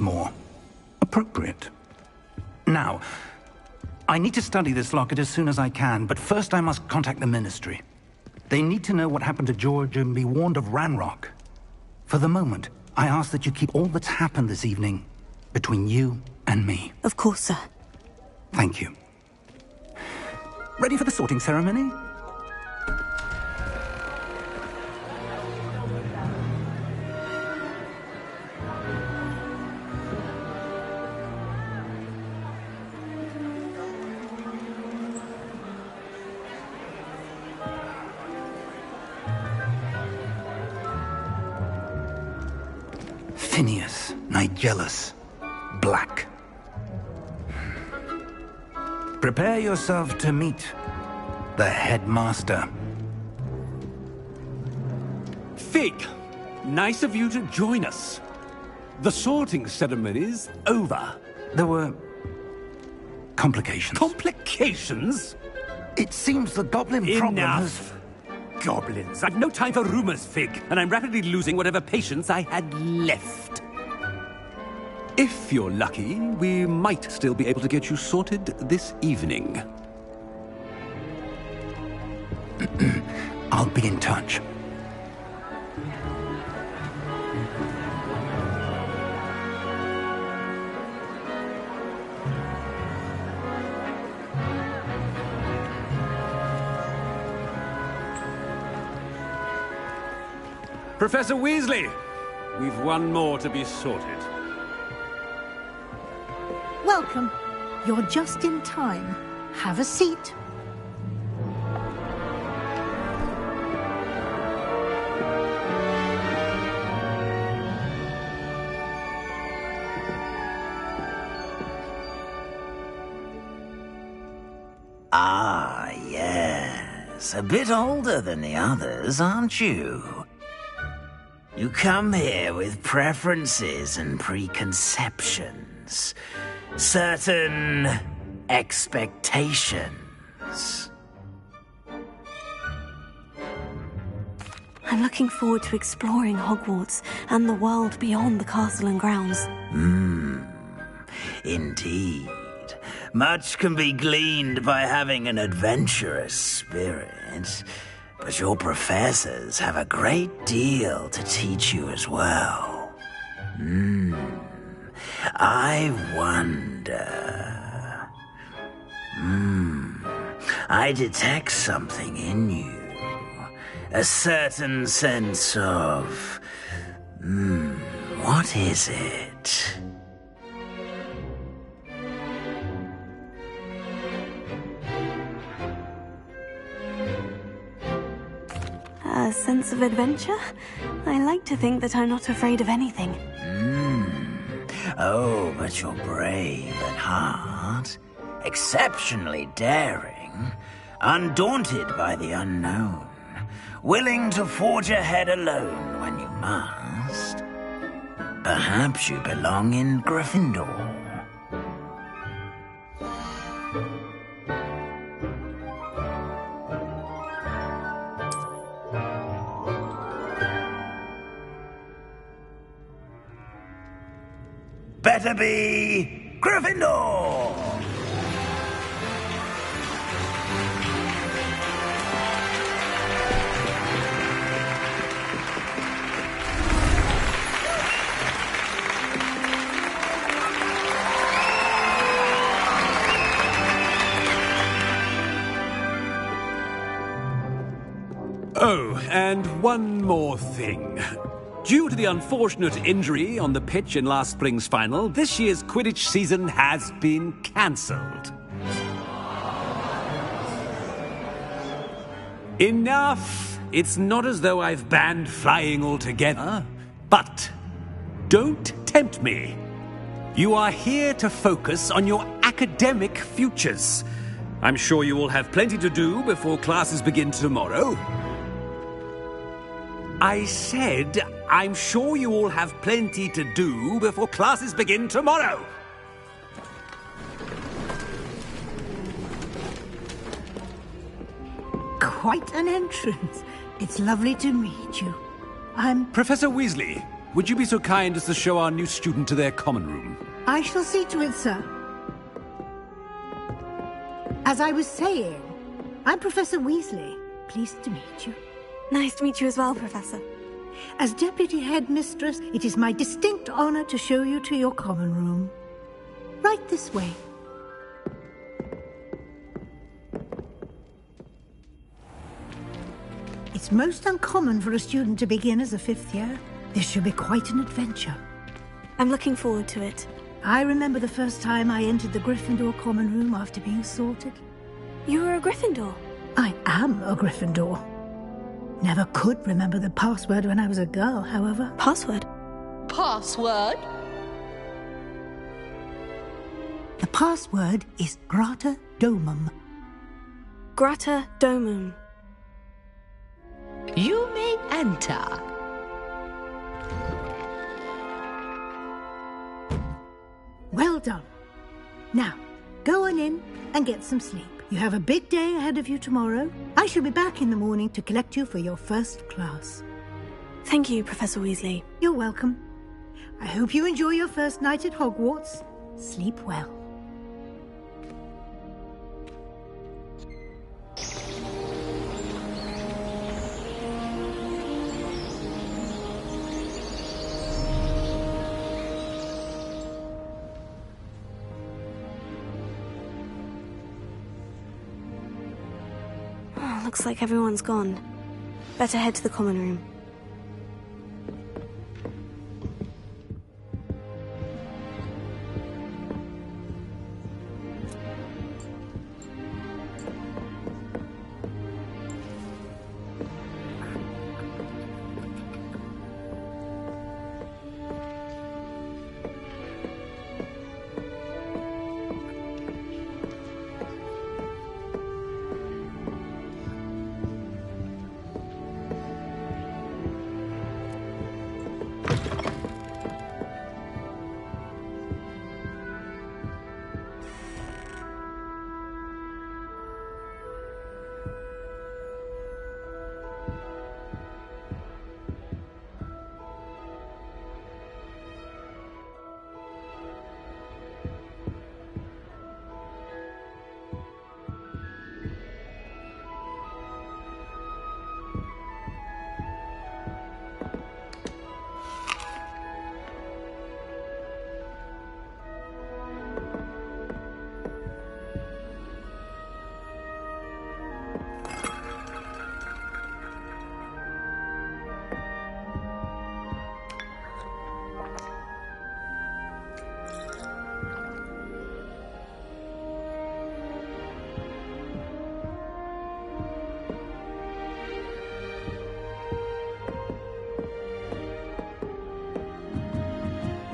more appropriate. Now, I need to study this locket as soon as I can, but first I must contact the Ministry. They need to know what happened to George and be warned of Ranrock. For the moment, I ask that you keep all that's happened this evening between you and me. Of course, sir. Thank you. Ready for the sorting ceremony? Phineas, Nigellus, Black. Prepare yourself to meet the headmaster. Fig, nice of you to join us. The sorting ceremony's over. There were complications. Complications? It seems the goblin problem has... Enough! Goblins. I've no time for rumors, Fig, and I'm rapidly losing whatever patience I had left. If you're lucky, we might still be able to get you sorted this evening. I'll be in touch. Professor Weasley, we've one more to be sorted. Welcome. You're just in time. Have a seat. Ah, yes. A bit older than the others, aren't you? You come here with preferences and preconceptions. Certain expectations. I'm looking forward to exploring Hogwarts and the world beyond the castle and grounds. Indeed. Much can be gleaned by having an adventurous spirit, but your professors have a great deal to teach you as well. I wonder... I detect something in you. A certain sense of... what is it? A sense of adventure? I like to think that I'm not afraid of anything. Oh, but you're brave at heart, exceptionally daring, undaunted by the unknown, willing to forge ahead alone when you must. Perhaps you belong in Gryffindor. Better be Gryffindor! Oh, and one more thing. Due to the unfortunate injury on the pitch in last spring's final, this year's Quidditch season has been cancelled. Enough! It's not as though I've banned flying altogether, but don't tempt me. You are here to focus on your academic futures. I'm sure you will have plenty to do before classes begin tomorrow. I said, I'm sure you all have plenty to do before classes begin tomorrow. Quite an entrance. It's lovely to meet you. I'm... Professor Weasley, would you be so kind as to show our new student to their common room? I shall see to it, sir. As I was saying, I'm Professor Weasley. Pleased to meet you. Nice to meet you as well, Professor. As Deputy Headmistress, it is my distinct honor to show you to your common room. Right this way. It's most uncommon for a student to begin as a fifth year. This should be quite an adventure. I'm looking forward to it. I remember the first time I entered the Gryffindor common room after being sorted. You were a Gryffindor? I am a Gryffindor. Never could remember the password when I was a girl, however. Password? Password? The password is Grata Domum. Grata Domum. You may enter. Well done. Now, go on in and get some sleep. You have a big day ahead of you tomorrow. I shall be back in the morning to collect you for your first class. Thank you, Professor Weasley. You're welcome. I hope you enjoy your first night at Hogwarts. Sleep well. Looks like everyone's gone. Better head to the common room.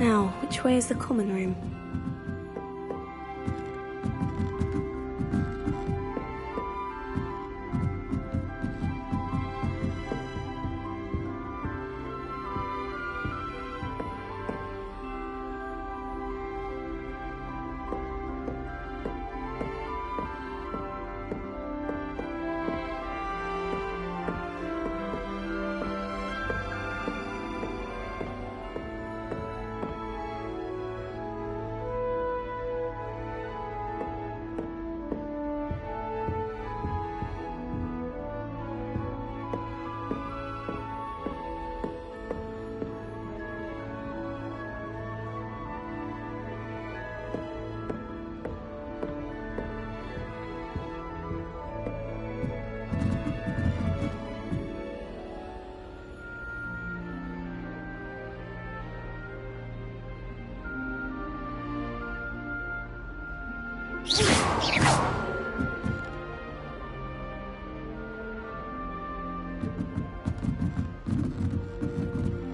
Now, which way is the common room?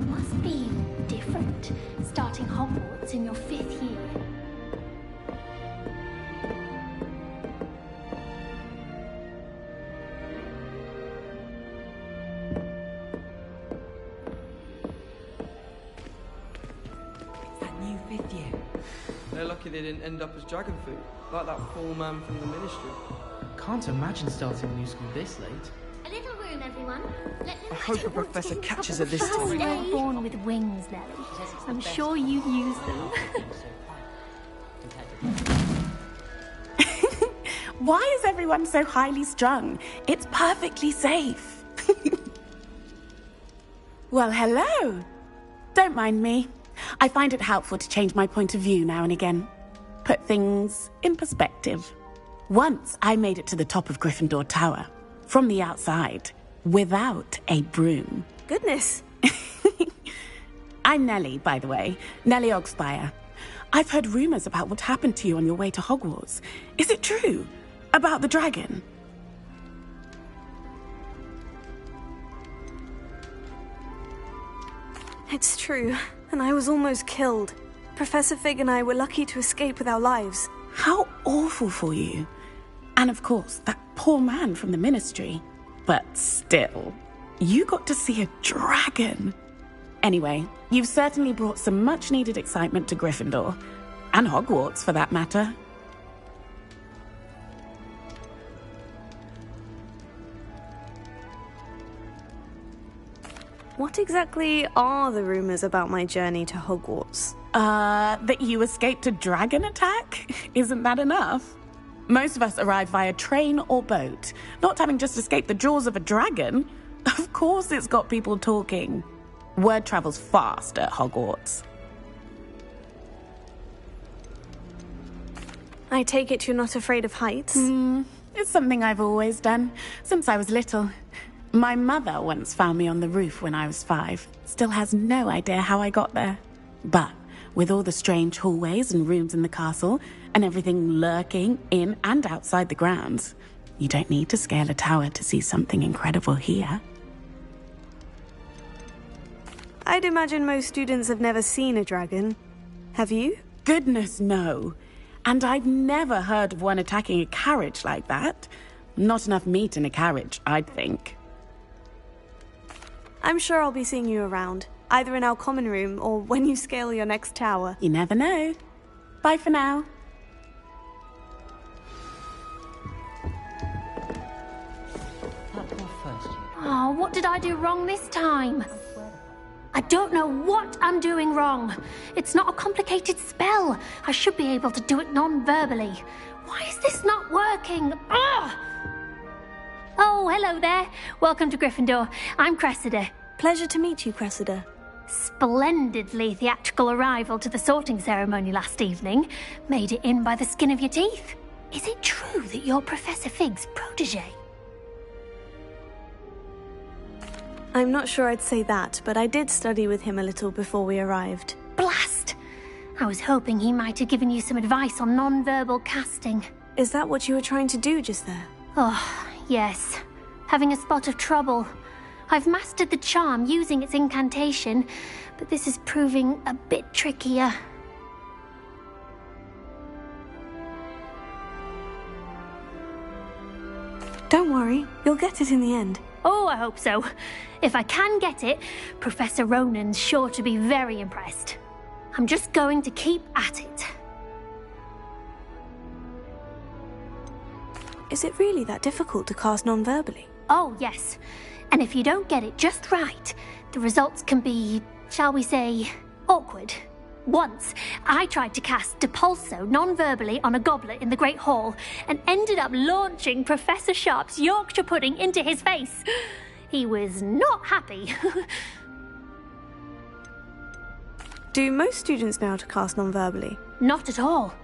Must be different starting Hogwarts in your 5th year. That new 5th year. They're lucky they didn't end up as dragon food, like that poor man from the ministry. Can't imagine starting a new school this late. A little room everyone. I hope a professor catches her this You time. were born with wings, Nelly. I'm sure you've used them. Why is everyone so highly strung? It's perfectly safe. Well, hello. Don't mind me. I find it helpful to change my point of view now and again. Put things in perspective. Once I made it to the top of Gryffindor Tower, from the outside, without a broom. Goodness. I'm Nellie, by the way. Nellie Ogspire. I've heard rumors about what happened to you on your way to Hogwarts. Is it true? About the dragon? It's true, and I was almost killed. Professor Fig and I were lucky to escape with our lives. How awful for you. And of course, that poor man from the Ministry. But still, you got to see a dragon. Anyway, you've certainly brought some much-needed excitement to Gryffindor. And Hogwarts, for that matter. What exactly are the rumors about my journey to Hogwarts? That you escaped a dragon attack? Isn't that enough? Most of us arrive via train or boat, not having just escaped the jaws of a dragon. Of course it's got people talking. Word travels fast at Hogwarts. I take it you're not afraid of heights? It's something I've always done, since I was little. My mother once found me on the roof when I was 5. Still has no idea how I got there. But with all the strange hallways and rooms in the castle, and everything lurking in and outside the grounds, you don't need to scale a tower to see something incredible here. I'd imagine most students have never seen a dragon. Have you? Goodness, no. And I've never heard of one attacking a carriage like that. Not enough meat in a carriage, I'd think. I'm sure I'll be seeing you around, either in our common room or when you scale your next tower. You never know. Bye for now. Oh, what did I do wrong this time? I don't know what I'm doing wrong. It's not a complicated spell. I should be able to do it non-verbally. Why is this not working? Ugh! Oh, hello there. Welcome to Gryffindor. I'm Cressida. Pleasure to meet you, Cressida. Splendidly theatrical arrival to the sorting ceremony last evening. Made it in by the skin of your teeth. Is it true that you're Professor Fig's protege? I'm not sure I'd say that, but I did study with him a little before we arrived. Blast! I was hoping he might have given you some advice on non-verbal casting. Is that what you were trying to do just there? Oh, yes. Having a spot of trouble. I've mastered the charm using its incantation, but this is proving a bit trickier. Don't worry, you'll get it in the end. Oh, I hope so. If I can get it, Professor Ronan's sure to be very impressed. I'm just going to keep at it. Is it really that difficult to cast non-verbally? Oh, yes. And if you don't get it just right, the results can be, shall we say, awkward. Once, I tried to cast Depulso non-verbally on a goblet in the Great Hall and ended up launching Professor Sharp's Yorkshire pudding into his face. He was not happy. Do most students know how to cast non-verbally? Not at all.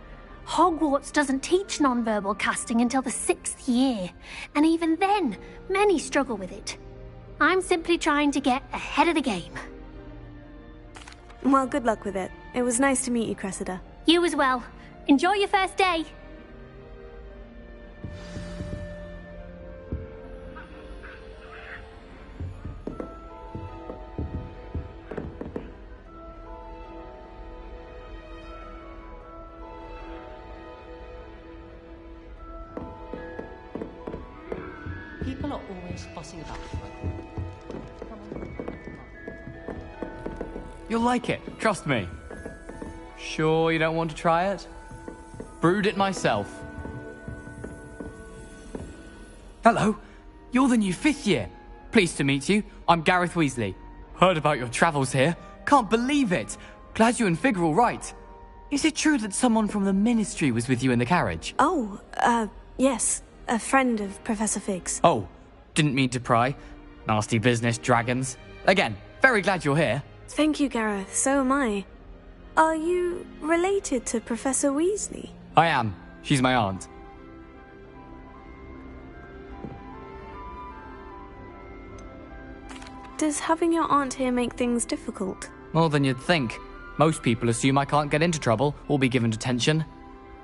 Hogwarts doesn't teach non-verbal casting until the 6th year, and even then, many struggle with it. I'm simply trying to get ahead of the game. Well, good luck with it. It was nice to meet you, Cressida. You as well. Enjoy your first day. People are always fussing about. You'll like it, trust me. Sure you don't want to try it? Brewed it myself. Hello, you're the new 5th year. Pleased to meet you. I'm Gareth Weasley. Heard about your travels here. Can't believe it. Glad you and Fig are all right. Is it true that someone from the Ministry was with you in the carriage? Oh, yes. A friend of Professor Fig's. Oh, didn't mean to pry. Nasty business, dragons. Again, very glad you're here. Thank you, Gareth. So am I. Are you related to Professor Weasley? I am. She's my aunt. Does having your aunt here make things difficult? More than you'd think. Most people assume I can't get into trouble or be given detention.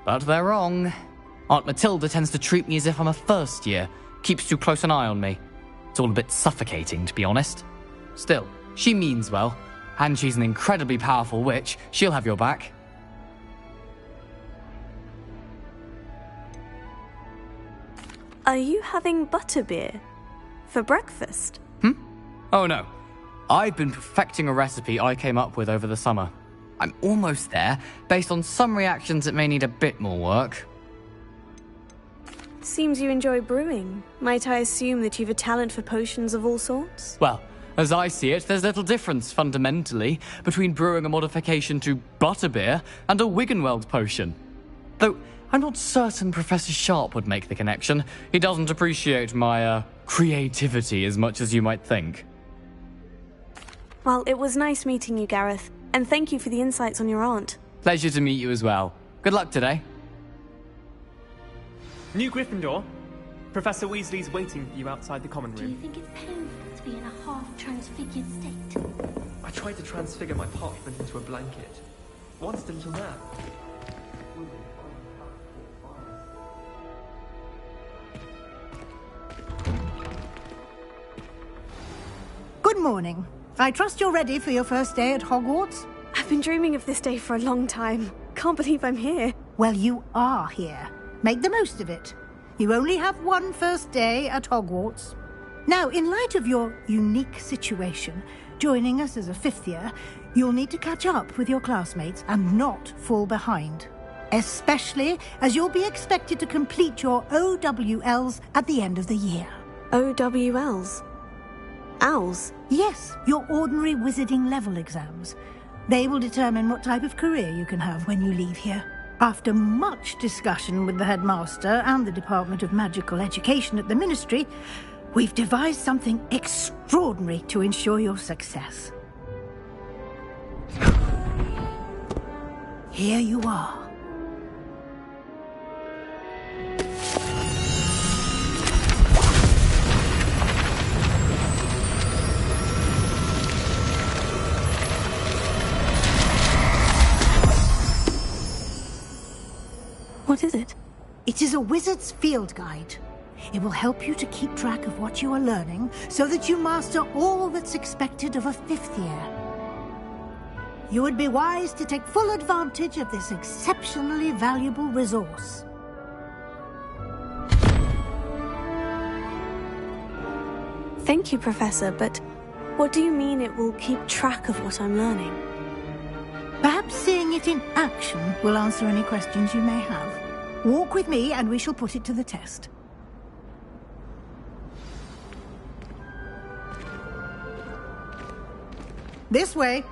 But they're wrong. Aunt Matilda tends to treat me as if I'm a first year. Keeps too close an eye on me. It's all a bit suffocating, to be honest. Still, she means well. And she's an incredibly powerful witch. She'll have your back. Are you having butterbeer for breakfast? Oh no. I've been perfecting a recipe I came up with over the summer. I'm almost there, based on some reactions that may need a bit more work. Seems you enjoy brewing. Might I assume that you've a talent for potions of all sorts? Well, as I see it, there's little difference, fundamentally, between brewing a modification to butterbeer and a Wiggenweld potion. Though, I'm not certain Professor Sharp would make the connection. He doesn't appreciate my, creativity as much as you might think. Well, it was nice meeting you, Gareth, and thank you for the insights on your aunt. Pleasure to meet you as well. Good luck today. New Gryffindor. Professor Weasley's waiting for you outside the common Do you room. think it's painful to be in a half-transfigured state? I tried to transfigure my parchment into a blanket. Once a little nap. Good morning. I trust you're ready for your first day at Hogwarts? I've been dreaming of this day for a long time. Can't believe I'm here. Well, you are here. Make the most of it. You only have one first day at Hogwarts. Now, in light of your unique situation, joining us as a fifth year, you'll need to catch up with your classmates and not fall behind. Especially as you'll be expected to complete your OWLs at the end of the year. OWLs? Owls? Yes, your ordinary wizarding level exams. They will determine what type of career you can have when you leave here. After much discussion with the headmaster and the Department of Magical Education at the Ministry, we've devised something extraordinary to ensure your success. Here you are. What is it? It is a wizard's field guide. It will help you to keep track of what you are learning so that you master all that's expected of a fifth year. You would be wise to take full advantage of this exceptionally valuable resource. Thank you, Professor, but what do you mean it will keep track of what I'm learning? Perhaps seeing it in action will answer any questions you may have. Walk with me and we shall put it to the test. This way.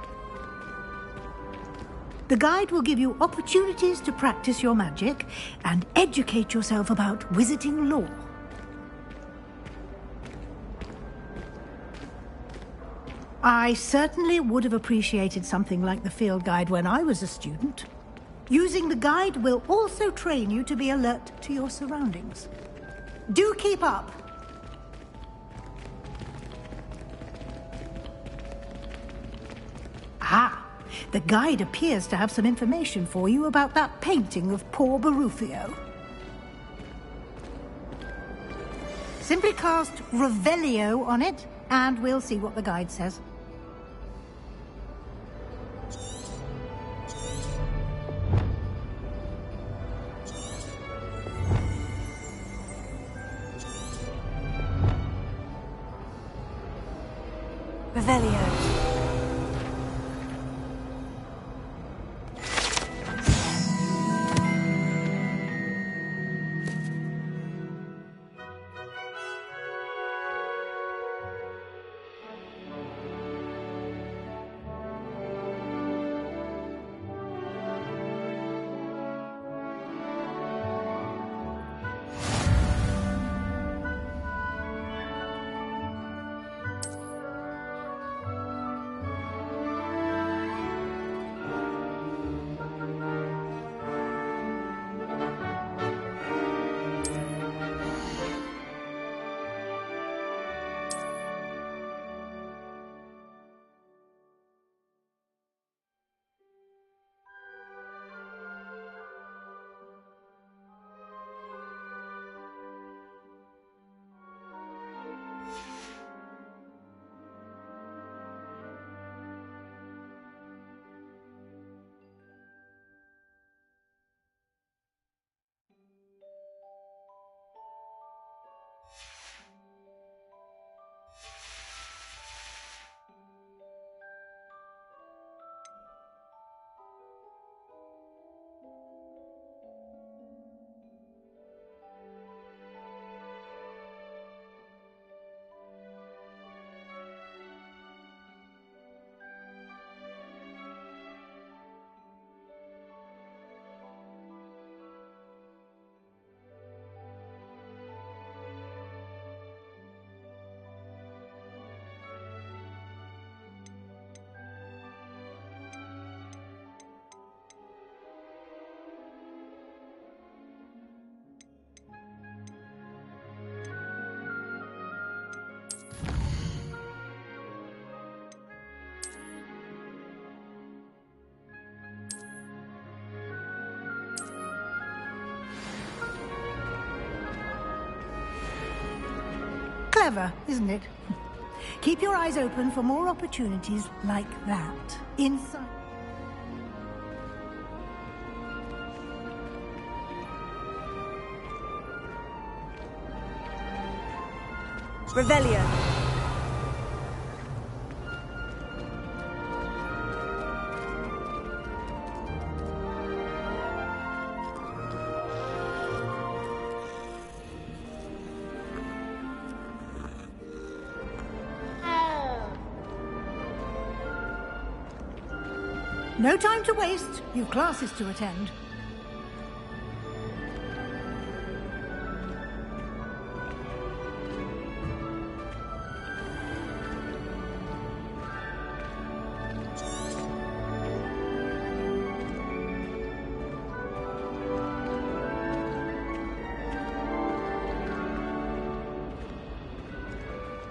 The guide will give you opportunities to practice your magic and educate yourself about wizarding lore. I certainly would have appreciated something like the field guide when I was a student. Using the guide will also train you to be alert to your surroundings. Do keep up! Ah, the guide appears to have some information for you about that painting of poor Barufio. Simply cast Revelio on it, and we'll see what the guide says. Revelio. Clever, isn't it? Keep your eyes open for more opportunities like that. Inside. Revelio. No time to waste. You've classes to attend.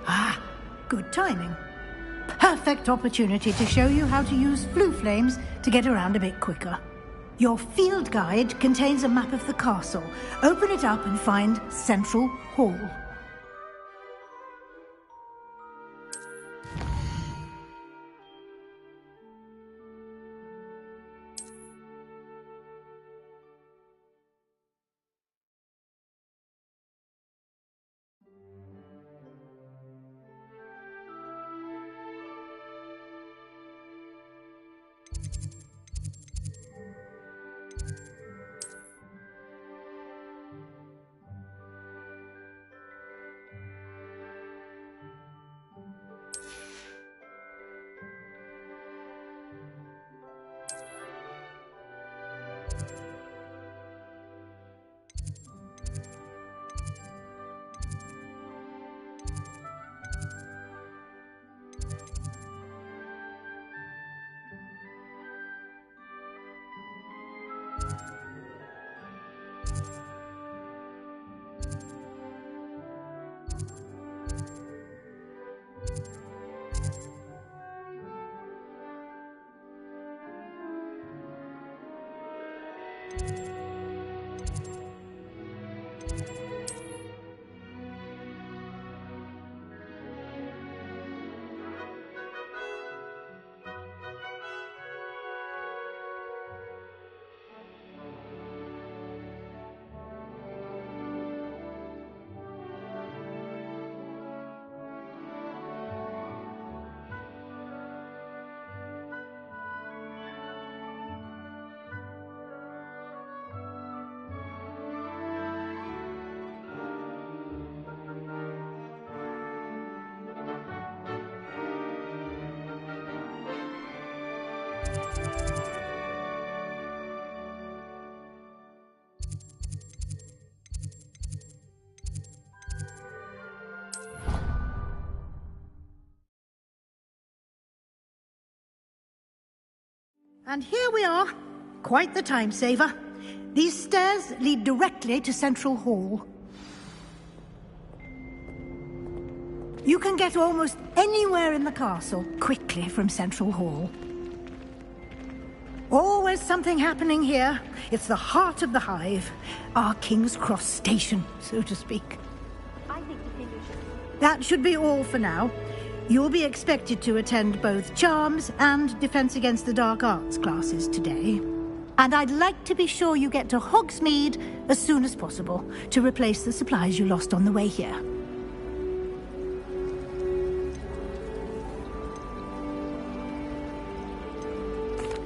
Ah, good timing. Perfect opportunity to show you how to use flue flames to get around a bit quicker. Your field guide contains a map of the castle. Open it up and find Central Hall. And here we are. Quite the time saver. These stairs lead directly to Central Hall. You can get almost anywhere in the castle quickly from Central Hall. Always something happening here. It's the heart of the hive. Our King's Cross station, so to speak. That should be all for now. You'll be expected to attend both Charms and Defense Against the Dark Arts classes today. And I'd like to be sure you get to Hogsmeade as soon as possible to replace the supplies you lost on the way here.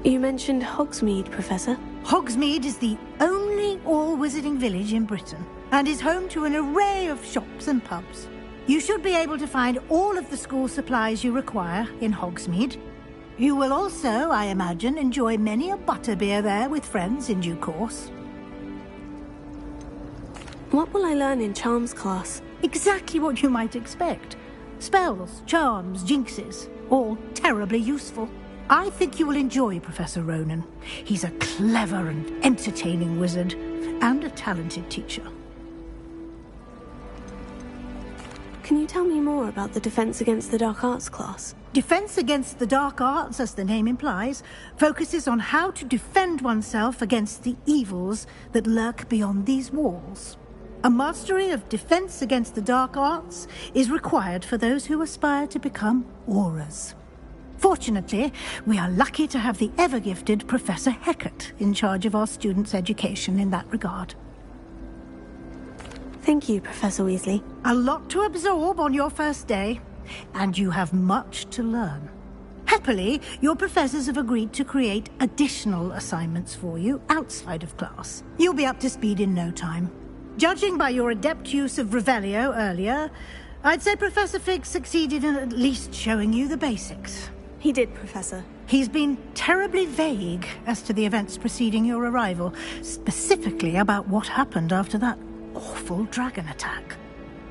You mentioned Hogsmeade, Professor. Hogsmeade is the only all-wizarding village in Britain and is home to an array of shops and pubs. You should be able to find all of the school supplies you require in Hogsmeade. You will also, I imagine, enjoy many a butterbeer there with friends in due course. What will I learn in Charms class? Exactly what you might expect. Spells, charms, jinxes, all terribly useful. I think you will enjoy Professor Ronan. He's a clever and entertaining wizard, and a talented teacher. Can you tell me more about the Defense Against the Dark Arts class? Defense Against the Dark Arts, as the name implies, focuses on how to defend oneself against the evils that lurk beyond these walls. A mastery of defense against the dark arts is required for those who aspire to become Aurors. Fortunately, we are lucky to have the ever-gifted Professor Hecat in charge of our students' education in that regard. Thank you, Professor Weasley. A lot to absorb on your first day, and you have much to learn. Happily, your professors have agreed to create additional assignments for you outside of class. You'll be up to speed in no time. Judging by your adept use of Revelio earlier, I'd say Professor Fig succeeded in at least showing you the basics. He did, Professor. He's been terribly vague as to the events preceding your arrival, specifically about what happened after that awful dragon attack.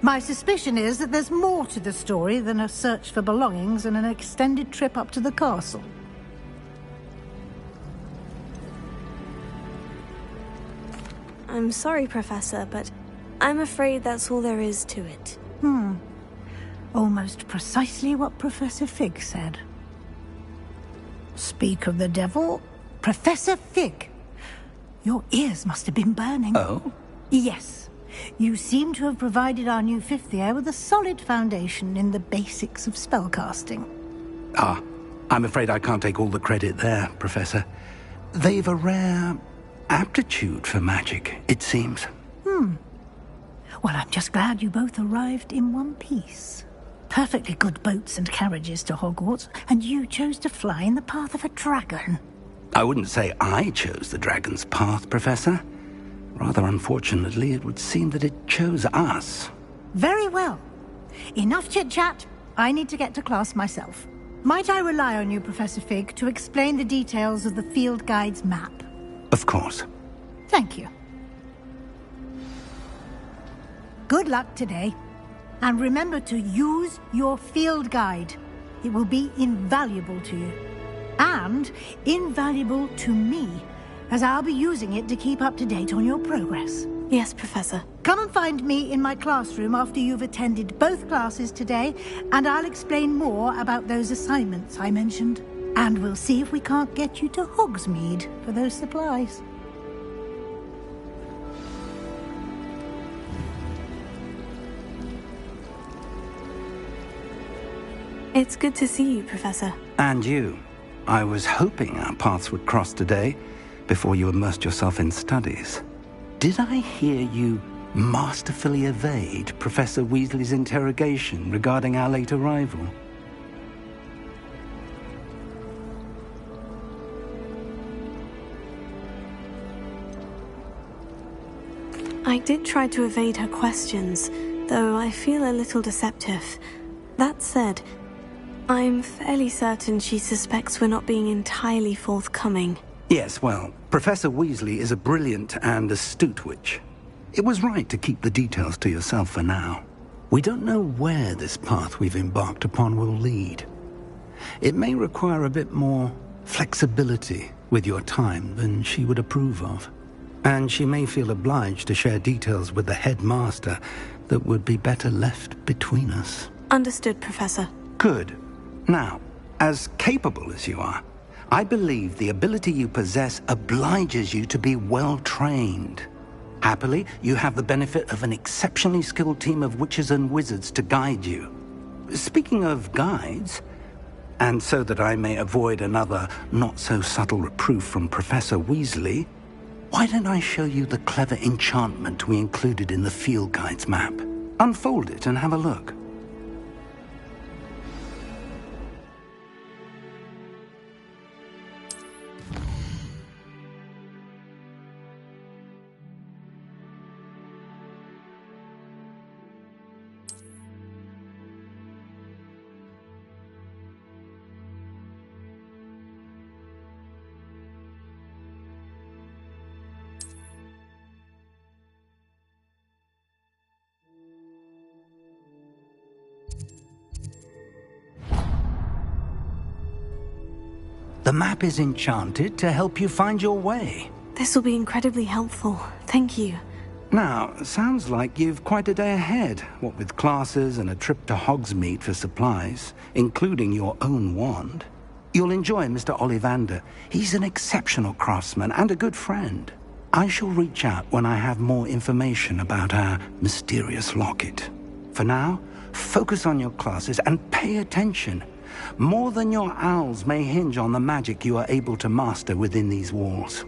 My suspicion is that there's more to the story than a search for belongings and an extended trip up to the castle. I'm sorry, Professor, but I'm afraid that's all there is to it. Almost precisely what Professor Fig said. Speak of the devil, Professor Fig. Your ears must have been burning. Oh? Yes. You seem to have provided our new fifth year with a solid foundation in the basics of spellcasting. I'm afraid I can't take all the credit there, Professor. They've a rare aptitude for magic, it seems. Well, I'm just glad you both arrived in one piece. Perfectly good boats and carriages to Hogwarts, and you chose to fly in the path of a dragon. I wouldn't say I chose the dragon's path, Professor. Rather unfortunately, it would seem that it chose us. Very well. Enough chit-chat. I need to get to class myself. Might I rely on you, Professor Fig, to explain the details of the field guide's map? Of course. Thank you. Good luck today. And remember to use your field guide. It will be invaluable to you. And invaluable to me, as I'll be using it to keep up to date on your progress. Yes, Professor. Come and find me in my classroom after you've attended both classes today, and I'll explain more about those assignments I mentioned. And we'll see if we can't get you to Hogsmeade for those supplies. It's good to see you, Professor. And you. I was hoping our paths would cross today, before you immersed yourself in studies. Did I hear you masterfully evade Professor Weasley's interrogation regarding our late arrival? I did try to evade her questions, though I feel a little deceptive. That said, I'm fairly certain she suspects we're not being entirely forthcoming. Yes, well, Professor Weasley is a brilliant and astute witch. It was right to keep the details to yourself for now. We don't know where this path we've embarked upon will lead. It may require a bit more flexibility with your time than she would approve of. And she may feel obliged to share details with the headmaster that would be better left between us. Understood, Professor. Good. Now, as capable as you are, I believe the ability you possess obliges you to be well-trained. Happily, you have the benefit of an exceptionally skilled team of witches and wizards to guide you. Speaking of guides, and so that I may avoid another not-so-subtle reproof from Professor Weasley, why don't I show you the clever enchantment we included in the field guide's map? Unfold it and have a look. The map is enchanted to help you find your way. This will be incredibly helpful. Thank you. Now, sounds like you've quite a day ahead, what with classes and a trip to Hogsmeade for supplies, including your own wand. You'll enjoy Mr. Ollivander. He's an exceptional craftsman and a good friend. I shall reach out when I have more information about our mysterious locket. For now, focus on your classes and pay attention. More than your owls may hinge on the magic you are able to master within these walls.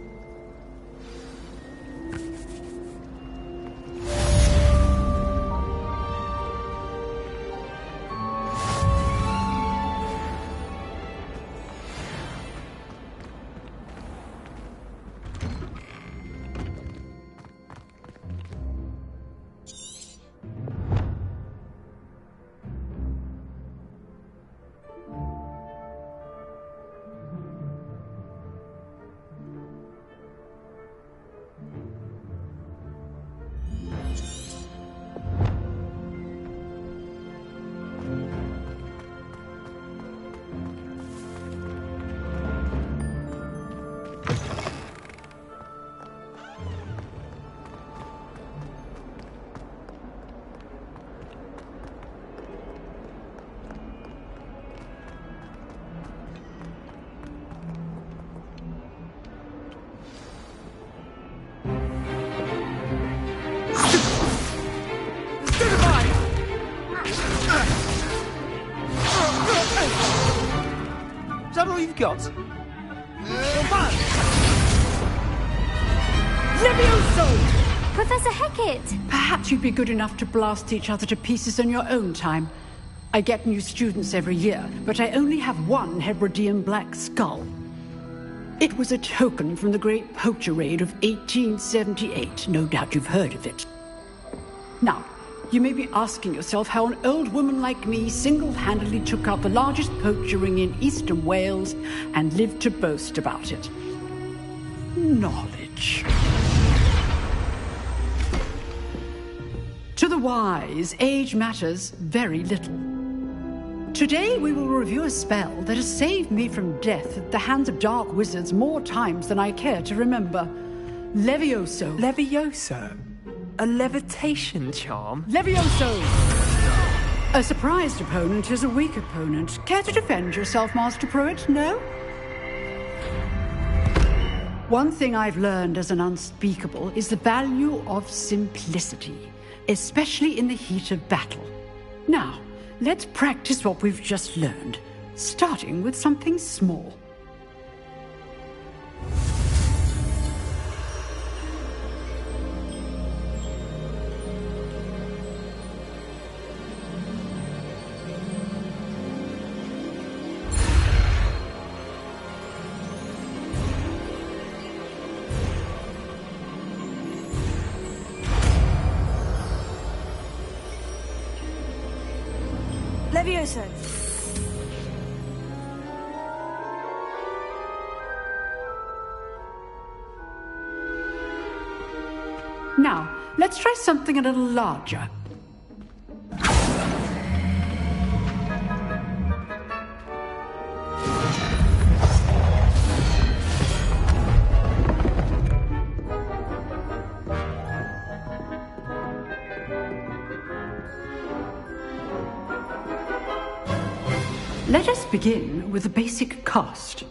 Is that all you've got? Levioso! Professor Hecat! Perhaps you'd be good enough to blast each other to pieces in your own time. I get new students every year, but I only have one Hebridean black skull. It was a token from the Great Poacher Raid of 1878. No doubt you've heard of it. Now, you may be asking yourself how an old woman like me single-handedly took out the largest poacher ring in eastern Wales and lived to boast about it. Knowledge. To the wise, age matters very little. Today we will review a spell that has saved me from death at the hands of dark wizards more times than I care to remember. Levioso. Levioso? A levitation charm? Levioso! A surprised opponent is a weak opponent. Care to defend yourself, Master Pruitt? No? One thing I've learned as an unspeakable is the value of simplicity, especially in the heat of battle. Now, let's practice what we've just learned, starting with something small. Levioso. Now, let's try something a little larger. Let us begin with the basic cast.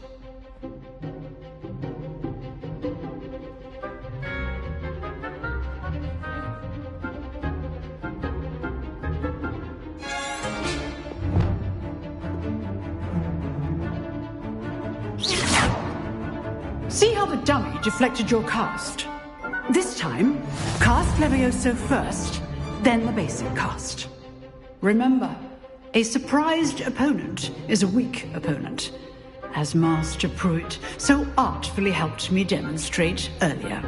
See how the dummy deflected your cast? This time, cast Levioso first, then the basic cast. Remember, a surprised opponent is a weak opponent, as Master Pruitt so artfully helped me demonstrate earlier.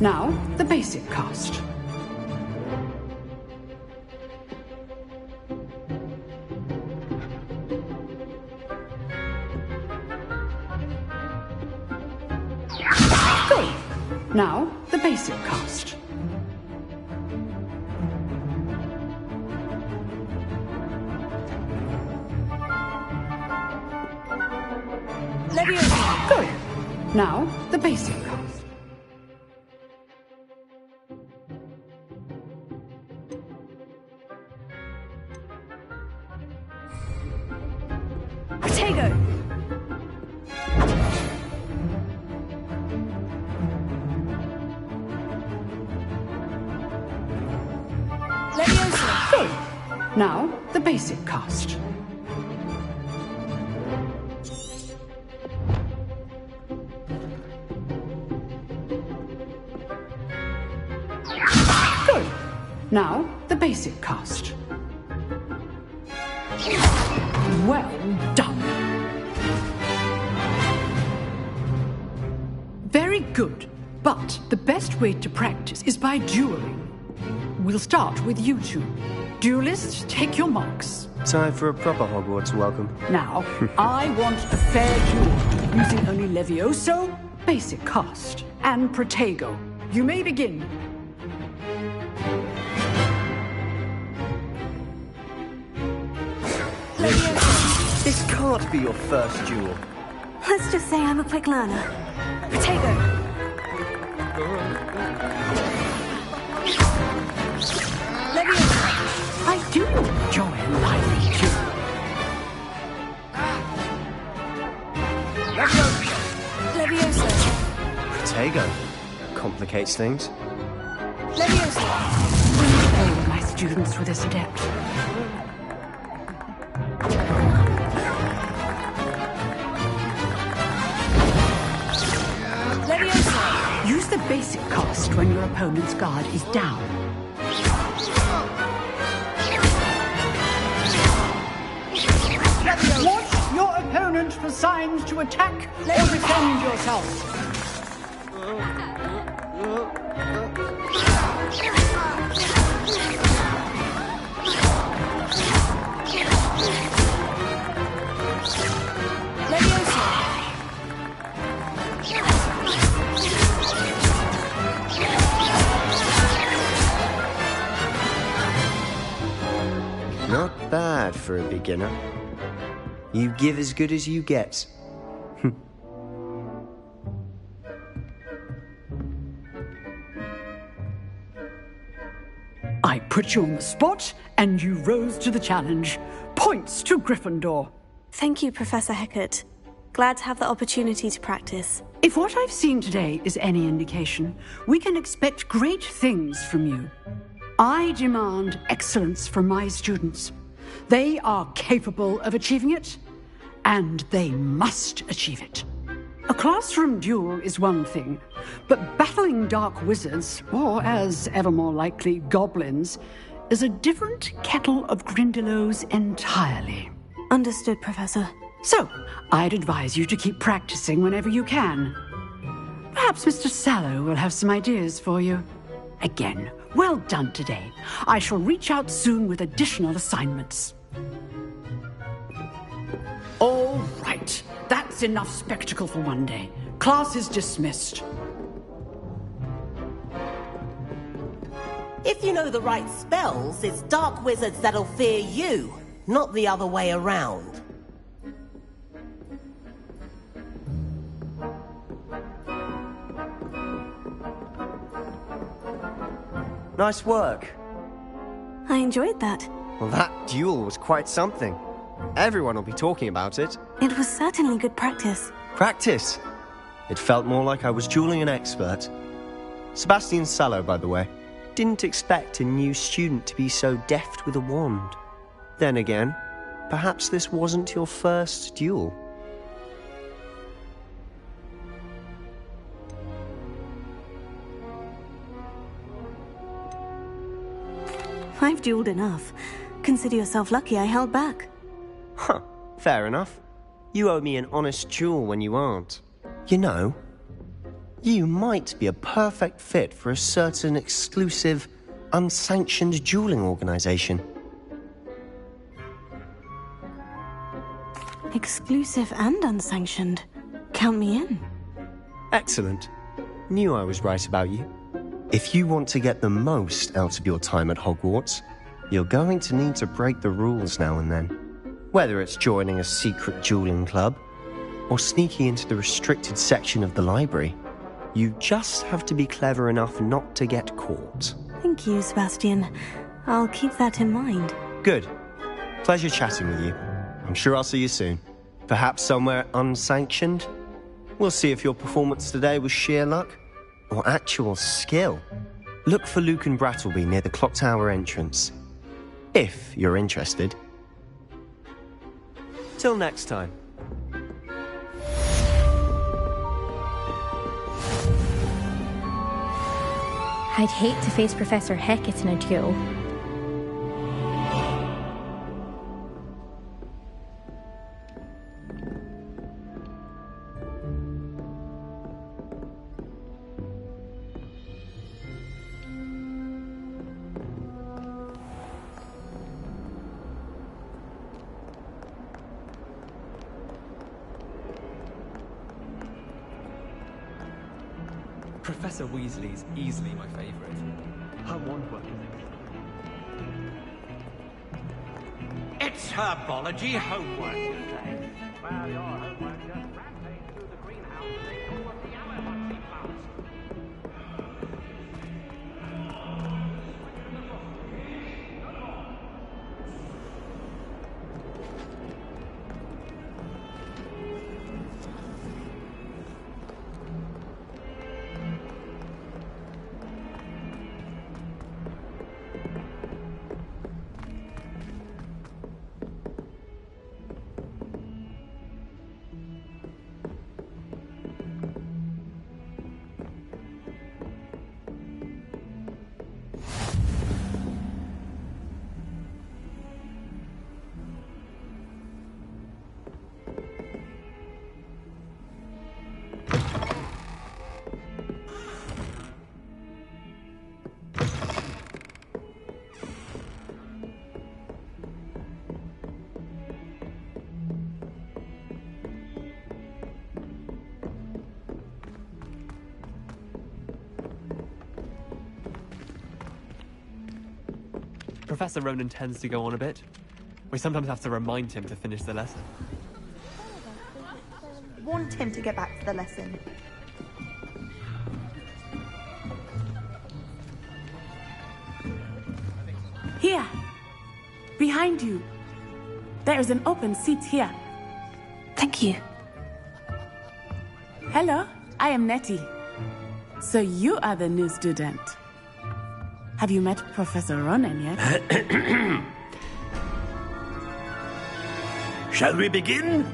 Now, the basic cast. Good. Now, the basic cast. Leviosa. Good. Now, the basic cast. Protego. Leviosa. Good. Now, the basic cast. Good. Now, the basic cast. Well done. Very good. But the best way to practice is by dueling. We'll start with you two. Duelists, take your marks. Time for a proper Hogwarts welcome. Now, I want a fair duel, using only Levioso, basic cast, and Protego. You may begin. This can't be your first duel. Let's just say I'm a quick learner. Protego. Leviosa. I do enjoy a lively duel. Leviosa. Protego. Complicates things. Leviosa. All of my students were this adept. Leviosa. Use the basic cast when your opponent's guard is down. Watch your opponent for signs to attack or defend yourself. Not bad for a beginner. You give as good as you get. I put you on the spot, and you rose to the challenge. Points to Gryffindor. Thank you, Professor Hecat. Glad to have the opportunity to practice. If what I've seen today is any indication, we can expect great things from you. I demand excellence from my students. They are capable of achieving it, and they must achieve it. A classroom duel is one thing, but battling dark wizards, or as ever more likely, goblins, is a different kettle of Grindylows entirely. Understood, Professor. So, I'd advise you to keep practicing whenever you can. Perhaps Mr. Sallow will have some ideas for you. Again, well done today. I shall reach out soon with additional assignments. All right. That's enough spectacle for one day. Class is dismissed. If you know the right spells, it's dark wizards that'll fear you, not the other way around. Nice work. I enjoyed that. Well, that duel was quite something. Everyone will be talking about it. It was certainly good practice. Practice? It felt more like I was dueling an expert. Sebastian Sallow, by the way. Didn't expect a new student to be so deft with a wand. Then again, perhaps this wasn't your first duel. I've dueled enough. Consider yourself lucky I held back. Huh, fair enough. You owe me an honest duel when you aren't. You know, You might be a perfect fit for a certain exclusive, unsanctioned dueling organization. Exclusive and unsanctioned. Count me in. Excellent. Knew I was right about you. If you want to get the most out of your time at Hogwarts, you're going to need to break the rules now and then. Whether it's joining a secret dueling club, or sneaking into the restricted section of the library, you just have to be clever enough not to get caught. Thank you, Sebastian. I'll keep that in mind. Good. Pleasure chatting with you. I'm sure I'll see you soon. Perhaps somewhere unsanctioned? We'll see if your performance today was sheer luck or actual skill. Look for Luke and Brattleby near the clock tower entrance, if you're interested. Till next time. I'd hate to face Professor Hecat in a duel. Professor Weasley's easily my favourite. Her wand work. It's herbology homework today. Well, your homework just rampaged through the greenhouse and they all of the allergy plants. Professor Ronan tends to go on a bit. We sometimes have to remind him to finish the lesson. Want him to get back to the lesson. Here! Behind you! There is an open seat here. Thank you. Hello, I am Nettie. So you are the new student. Have you met Professor Ronan yet? Shall we begin?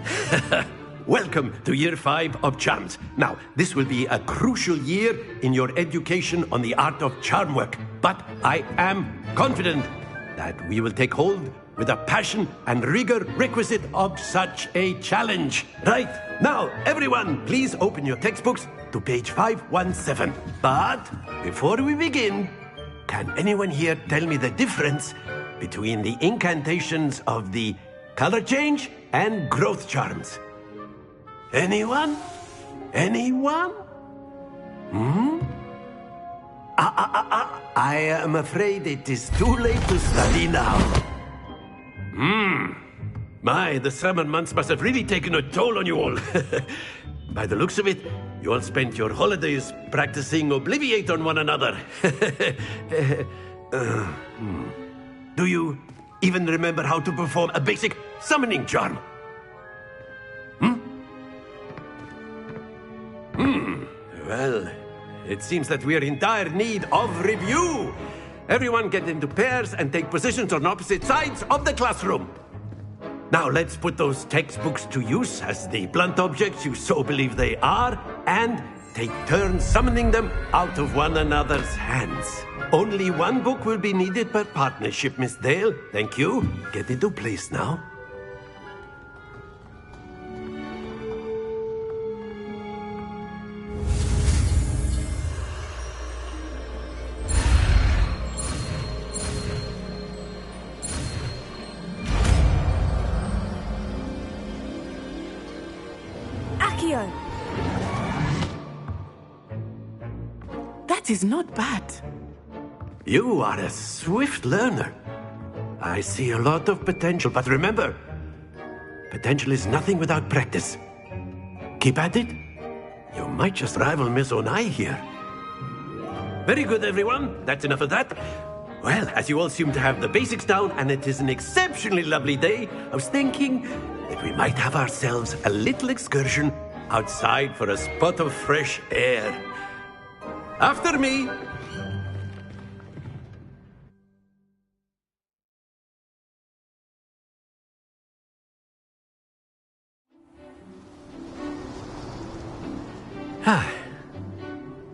Welcome to Year 5 of Charms. Now, this will be a crucial year in your education on the art of charm work. But I am confident that we will take hold with the passion and rigor requisite of such a challenge. Right, now, everyone, please open your textbooks to page 517. But before we begin, can anyone here tell me the difference between the incantations of the color change and growth charms? Anyone? Anyone? I am afraid it is too late to study now. My, the summer months must have really taken a toll on you all. By the looks of it, you all spent your holidays practicing Obliviate on one another. Do you even remember how to perform a basic summoning charm? Well, it seems that we are in dire need of review. Everyone get into pairs and take positions on opposite sides of the classroom. Now let's put those textbooks to use as the blunt objects you so believe they are, and take turns summoning them out of one another's hands. Only one book will be needed per partnership, Miss Dale. Thank you. Get into place now. That is not bad. You are a swift learner. I see a lot of potential, but remember, potential is nothing without practice. Keep at it. You might just rival Miss Onai here. Very good, everyone. That's enough of that. Well, as you all seem to have the basics down, and it is an exceptionally lovely day, I was thinking that we might have ourselves a little excursion outside for a spot of fresh air. After me.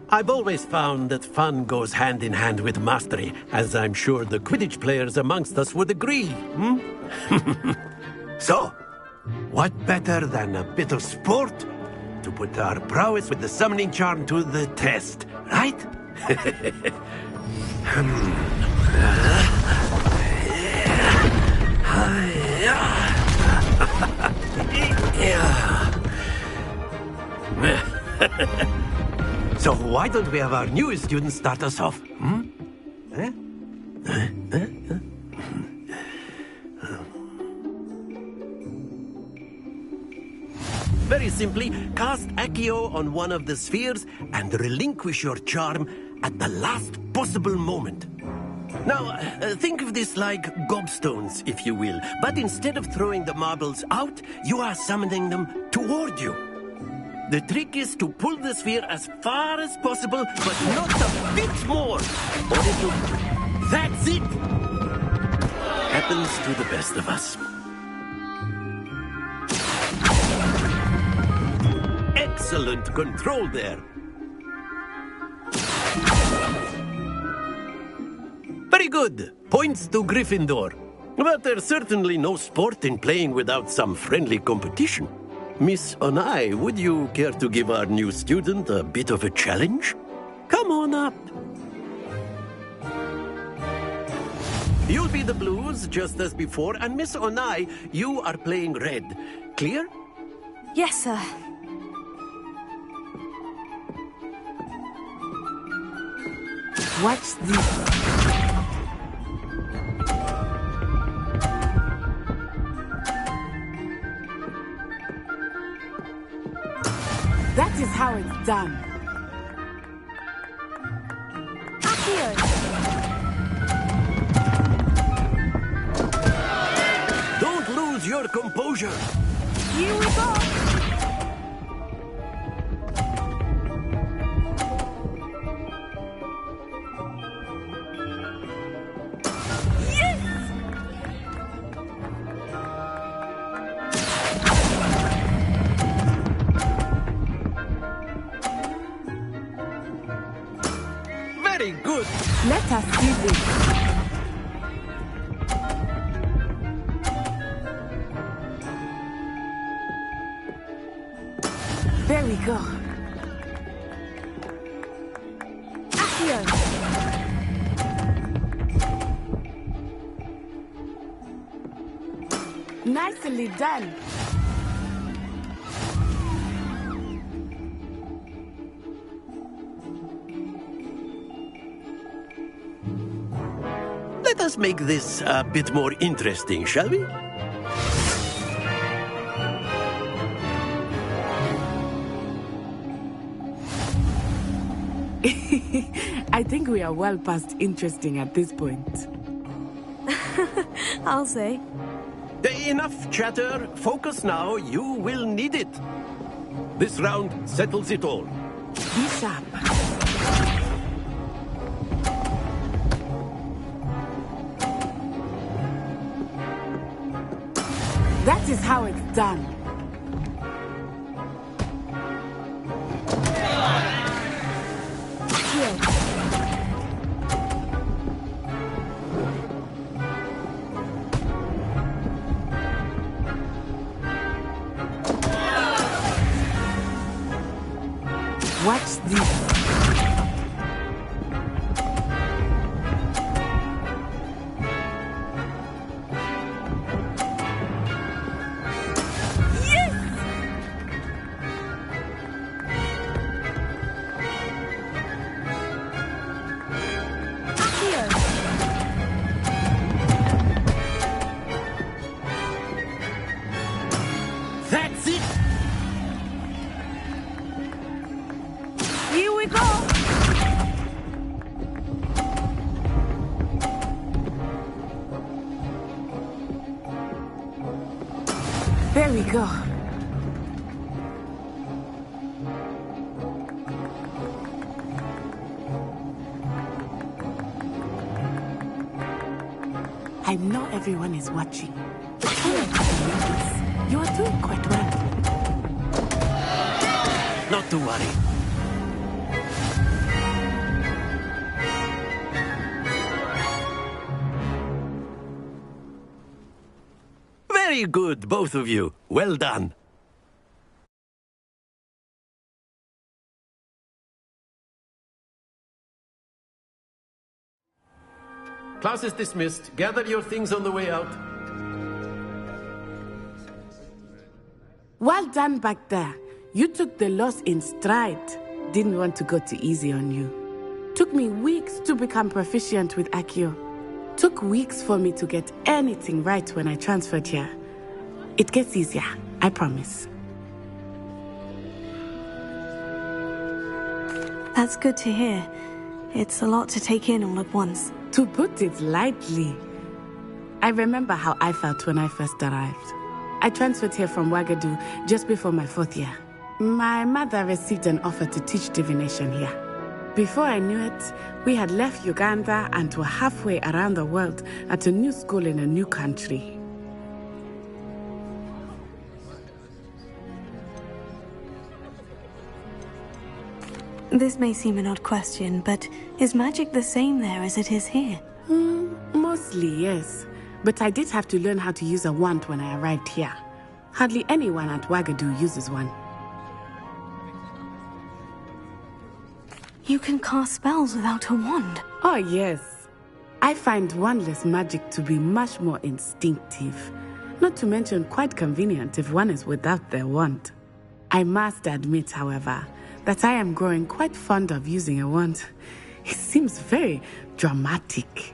I've always found that fun goes hand in hand with mastery, as I'm sure the Quidditch players amongst us would agree. So, what better than a bit of sport to put our prowess with the summoning charm to the test, right? So why don't we have our newest student start us off? Very simply, cast Accio on one of the spheres and relinquish your charm at the last possible moment. Now, think of this like gobstones, if you will, but instead of throwing the marbles out, you are summoning them toward you. The trick is to pull the sphere as far as possible, but not a bit more, or it'll... That's it! Happens to the best of us. Excellent control there. Very good. Points to Gryffindor. But there's certainly no sport in playing without some friendly competition. Miss Onai, would you care to give our new student a bit of a challenge? Come on up. You'll be the blues, just as before, and Miss Onai, you are playing red. Clear? Yes, sir. Watch this. That is how it's done. Accio! Don't lose your composure. Here we go! Very good. Let us see this. There we go. Accio! Nicely done. Let us make this a bit more interesting, shall we? I think we are well past interesting at this point. I'll say. Enough chatter. Focus now. You will need it. This round settles it all. Be sharp. That is how it's done. Watch this. go. I know everyone is watching. You are doing quite well. Not to worry. Very good, both of you. Well done. Class is dismissed. Gather your things on the way out. Well done back there. You took the loss in stride. Didn't want to go too easy on you. Took me weeks to become proficient with Accio. Took weeks for me to get anything right when I transferred here. It gets easier, I promise. That's good to hear. It's a lot to take in all at once. To put it lightly, I remember how I felt when I first arrived. I transferred here from Ouagadougou just before my 4th year. My mother received an offer to teach divination here. Before I knew it, we had left Uganda and were halfway around the world at a new school in a new country. This may seem an odd question, but is magic the same there as it is here? Mostly, yes. But I did have to learn how to use a wand when I arrived here. Hardly anyone at Ouagadougou uses one. You can cast spells without a wand? Oh, yes. I find wandless magic to be much more instinctive. Not to mention quite convenient if one is without their wand. I must admit, however, that I am growing quite fond of using a wand. It seems very dramatic.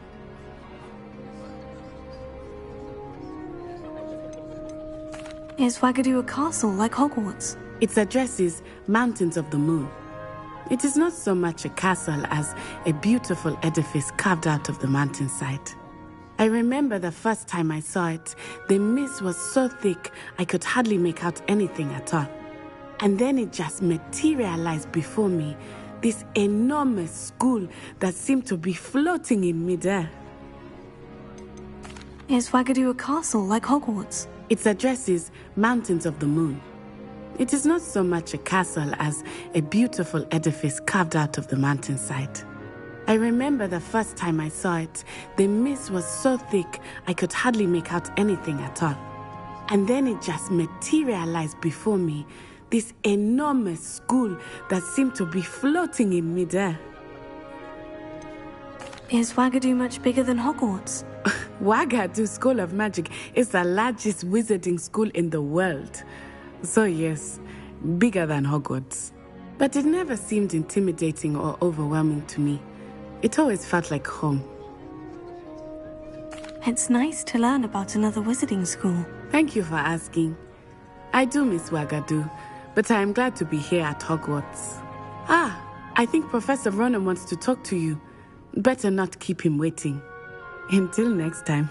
Is Ouagadougou a castle like Hogwarts? Its address is Mountains of the Moon. It is not so much a castle as a beautiful edifice carved out of the mountainside. I remember the first time I saw it, the mist was so thick I could hardly make out anything at all. And then it just materialized before me, this enormous school that seemed to be floating in midair. Is Ouagadougou a castle like Hogwarts? Its address is Mountains of the Moon. It is not so much a castle as a beautiful edifice carved out of the mountainside. I remember the first time I saw it, the mist was so thick I could hardly make out anything at all. And then it just materialized before me, this enormous school that seemed to be floating in midair. Is Ouagadougou much bigger than Hogwarts? Ouagadougou School of Magic is the largest wizarding school in the world. So yes, bigger than Hogwarts. But it never seemed intimidating or overwhelming to me. It always felt like home. It's nice to learn about another wizarding school. Thank you for asking. I do miss Ouagadougou, but I am glad to be here at Hogwarts. I think Professor Ronan wants to talk to you. Better not keep him waiting. Until next time.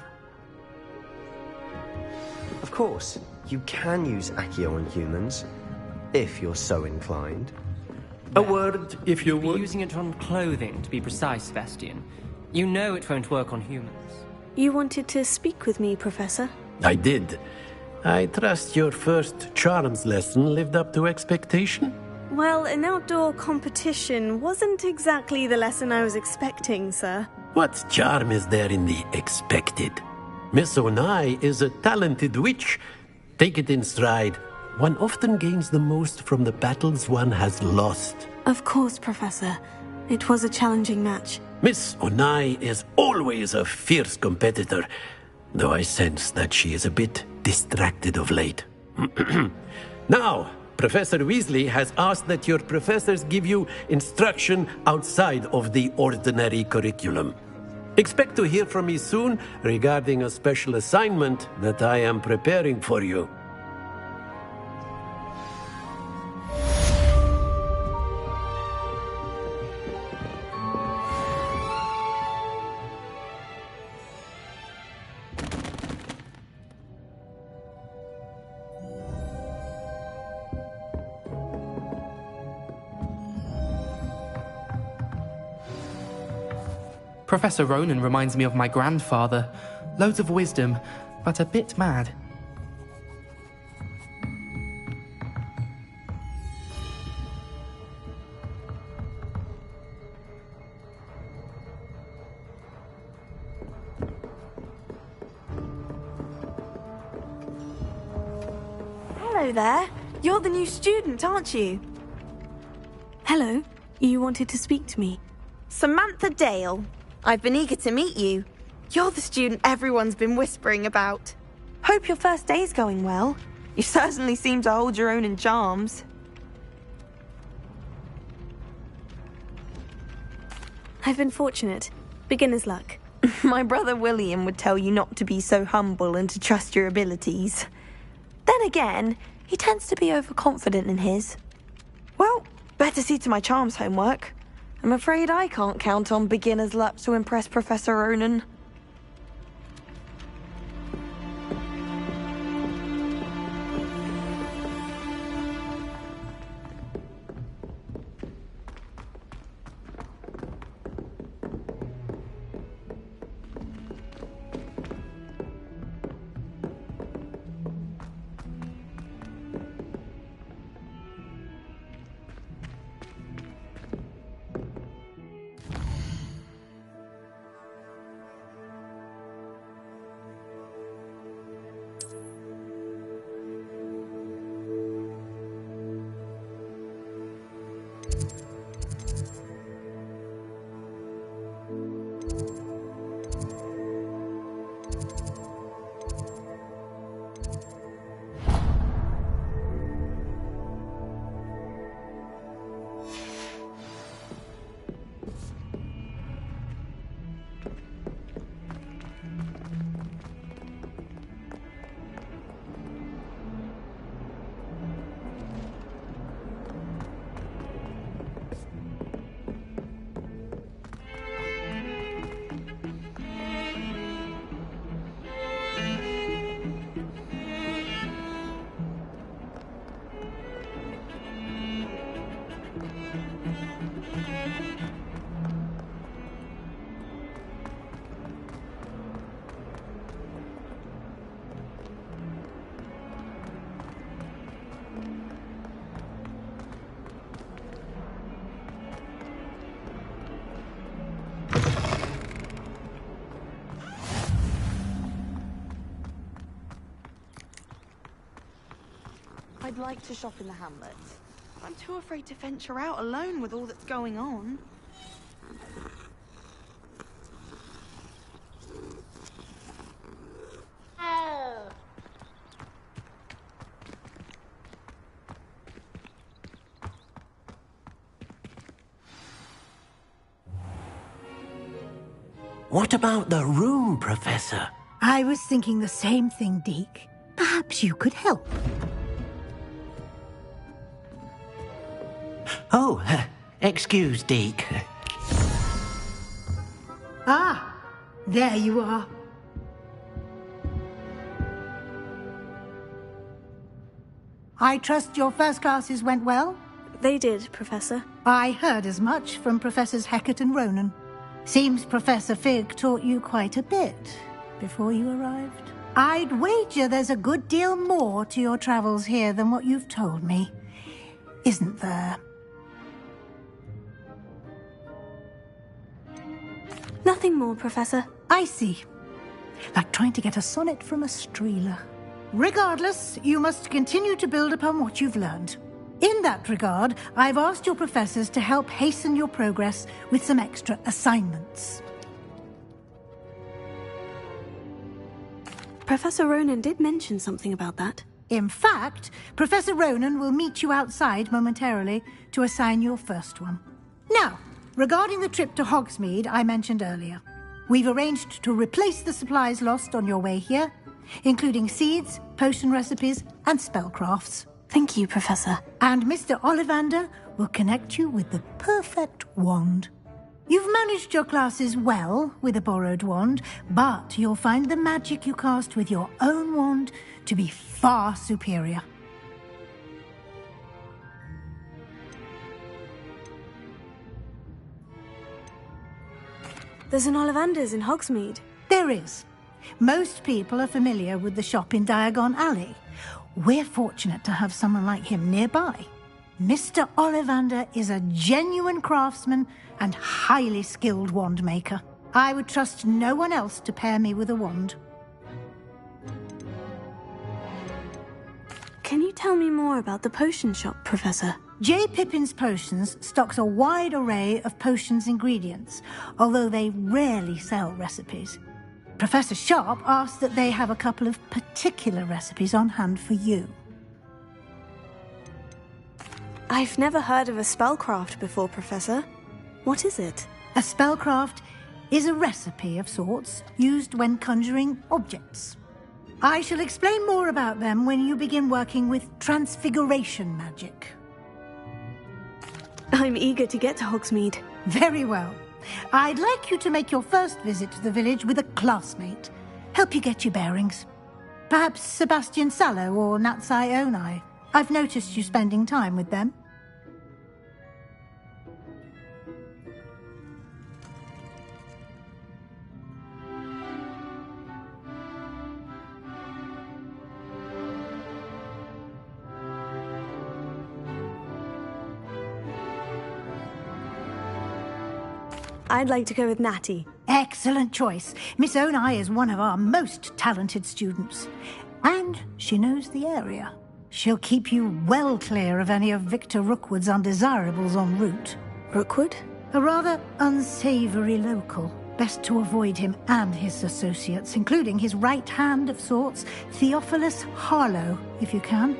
Of course, you can use Accio on humans, if you're so inclined. A word, if you would. Using it on clothing, to be precise, Sebastian. You know it won't work on humans. You wanted to speak with me, Professor? I did. I trust your first charms lesson lived up to expectation? Well, an outdoor competition wasn't exactly the lesson I was expecting, sir. What charm is there in the expected? Miss Onai is a talented witch. Take it in stride. One often gains the most from the battles one has lost. Of course, Professor. It was a challenging match. Miss Onai is always a fierce competitor, though I sense that she is a bit distracted of late. Now, Professor Weasley has asked that your professors give you instruction outside of the ordinary curriculum. Expect to hear from me soon regarding a special assignment that I am preparing for you. Professor Ronan reminds me of my grandfather. Loads of wisdom, but a bit mad. Hello there. You're the new student, aren't you? Hello. You wanted to speak to me? Samantha Dale. I've been eager to meet you. You're the student everyone's been whispering about. Hope your first day's going well. You certainly seem to hold your own in charms. I've been fortunate. Beginner's luck. My brother William would tell you not to be so humble and to trust your abilities. Then again, he tends to be overconfident in his. Well, better see to my charms homework. I'm afraid I can't count on beginner's luck to impress Professor Ronan. I'd like to shop in the hamlet. I'm too afraid to venture out alone with all that's going on. What about the room, Professor? I was thinking the same thing, Deke. Perhaps you could help. Oh, excuse, Deke. Ah, there you are. I trust your first classes went well? They did, Professor. I heard as much from Professors Hecat and Ronan. Seems Professor Fig taught you quite a bit before you arrived. I'd wager there's a good deal more to your travels here than what you've told me. Isn't there? Nothing more, Professor. I see. Like trying to get a sonnet from a streeler. Regardless, you must continue to build upon what you've learned. In that regard, I've asked your professors to help hasten your progress with some extra assignments. Professor Ronan did mention something about that. In fact, Professor Ronan will meet you outside momentarily to assign your first one. Now, regarding the trip to Hogsmeade I mentioned earlier, we've arranged to replace the supplies lost on your way here, including seeds, potion recipes, and spellcrafts. Thank you, Professor. And Mr. Ollivander will connect you with the perfect wand. You've managed your classes well with a borrowed wand, but you'll find the magic you cast with your own wand to be far superior. There's an Ollivander's in Hogsmeade. There is. Most people are familiar with the shop in Diagon Alley. We're fortunate to have someone like him nearby. Mr. Ollivander is a genuine craftsman and highly skilled wand maker. I would trust no one else to pair me with a wand. Can you tell me more about the potion shop, Professor? J. Pippin's Potions stocks a wide array of potions ingredients, although they rarely sell recipes. Professor Sharp asked that they have a couple of particular recipes on hand for you. I've never heard of a spellcraft before, Professor. What is it? A spellcraft is a recipe of sorts used when conjuring objects. I shall explain more about them when you begin working with transfiguration magic. I'm eager to get to Hogsmeade. Very well. I'd like you to make your first visit to the village with a classmate. Help you get your bearings. Perhaps Sebastian Sallow or Natsai Onai. I've noticed you spending time with them. I'd like to go with Natty. Excellent choice. Miss Onai is one of our most talented students. And she knows the area. She'll keep you well clear of any of Victor Rookwood's undesirables en route. Rookwood? A rather unsavory local. Best to avoid him and his associates, including his right hand of sorts, Theophilus Harlow, if you can.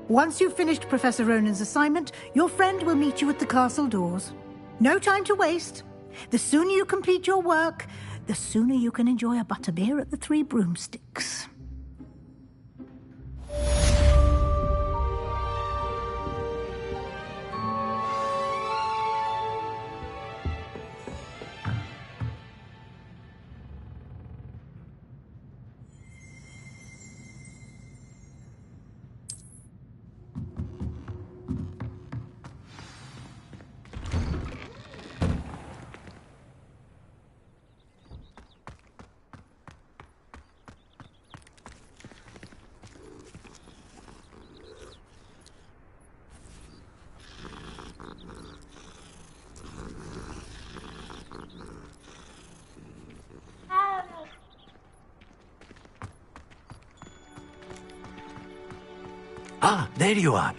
Once you've finished Professor Ronan's assignment, your friend will meet you at the castle doors. No time to waste. The sooner you complete your work, the sooner you can enjoy a butterbeer at the Three Broomsticks. Ah, there you are.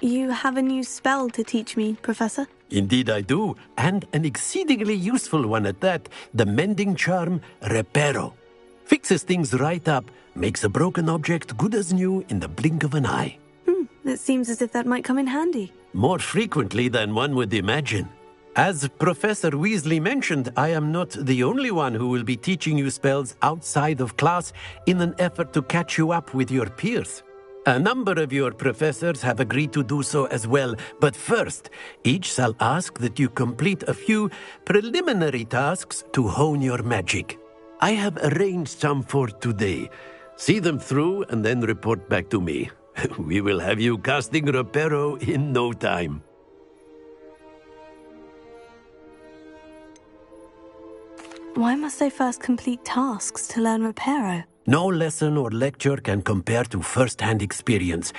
You have a new spell to teach me, Professor? Indeed I do, and an exceedingly useful one at that. The mending charm, Reparo. Fixes things right up, makes a broken object good as new in the blink of an eye. It seems as if that might come in handy. More frequently than one would imagine. As Professor Weasley mentioned, I am not the only one who will be teaching you spells outside of class in an effort to catch you up with your peers. A number of your professors have agreed to do so as well, but first, each shall ask that you complete a few preliminary tasks to hone your magic. I have arranged some for today. See them through and then report back to me. We will have you casting Reparo in no time. Why must I first complete tasks to learn Reparo? No lesson or lecture can compare to first-hand experience,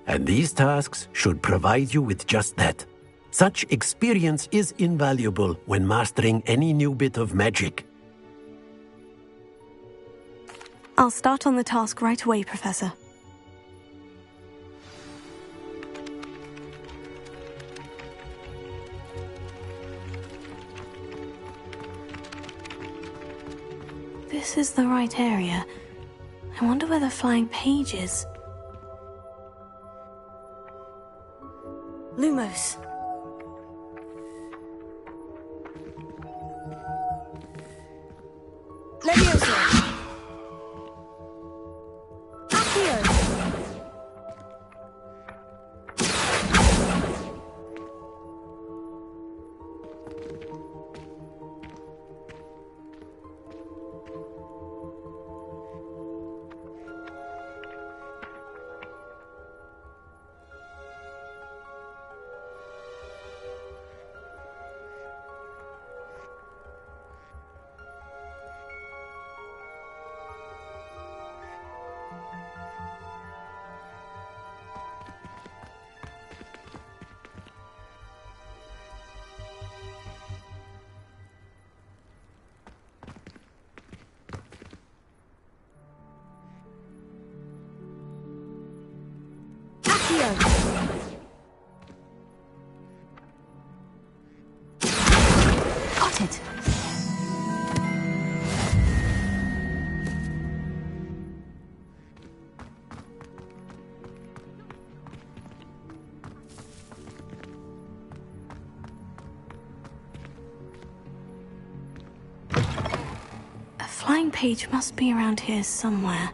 and these tasks should provide you with just that. Such experience is invaluable when mastering any new bit of magic. I'll start on the task right away, Professor. This is the right area. I wonder where the flying page is. Lumos. Levioso. Accio. Spotted. A flying page must be around here somewhere.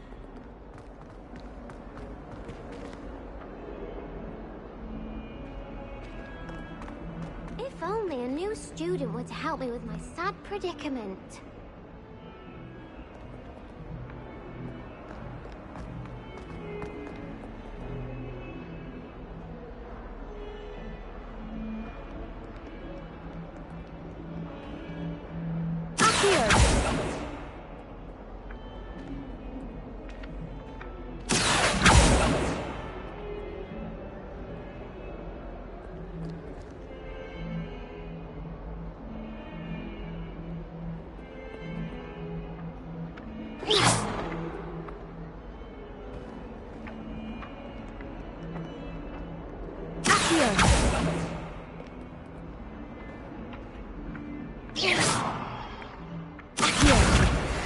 If only a new student were to help me with my sad predicament.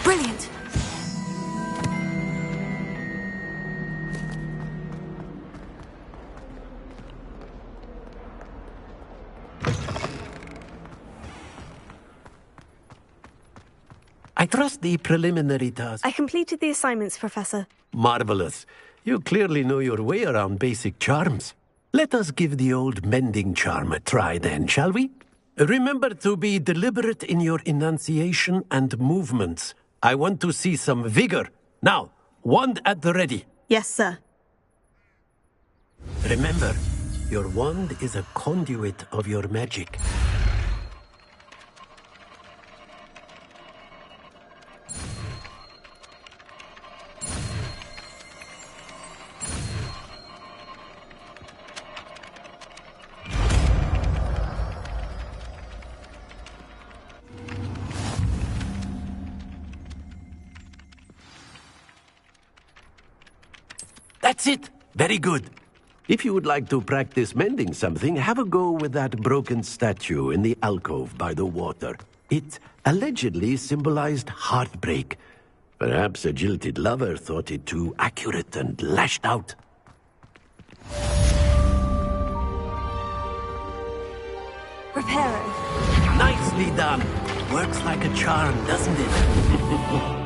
Brilliant! I trust the preliminary task. I completed the assignments, Professor. Marvelous. You clearly know your way around basic charms. Let us give the old mending charm a try then, shall we? Remember to be deliberate in your enunciation and movements. I want to see some vigor. Now, wand at the ready. Yes, sir. Remember, your wand is a conduit of your magic. That's it! Very good. If you would like to practice mending something, have a go with that broken statue in the alcove by the water. It allegedly symbolized heartbreak. Perhaps a jilted lover thought it too accurate and lashed out. Reparo. Nicely done. Works like a charm, doesn't it?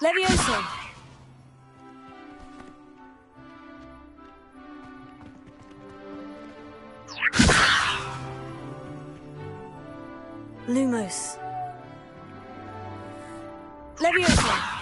Levioso! Lumos. Levioso!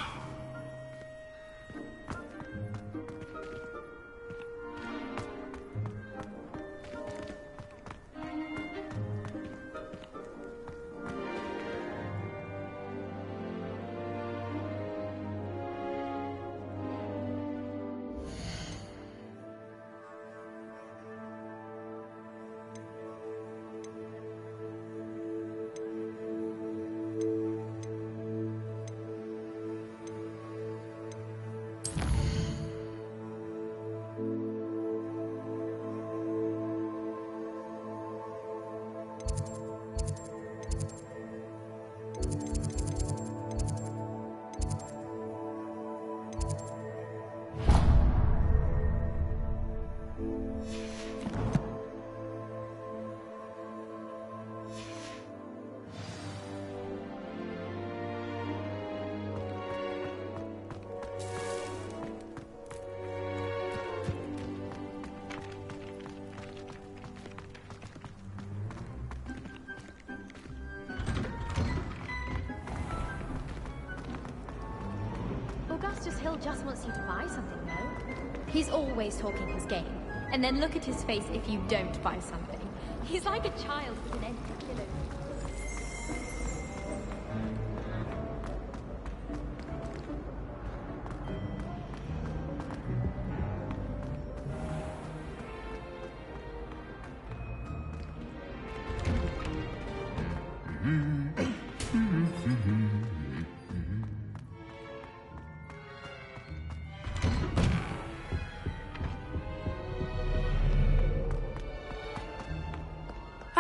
Augustus Hill just wants you to buy something, though. He's always talking his game. And then look at his face if you don't buy something. He's like a child with an empty pillow.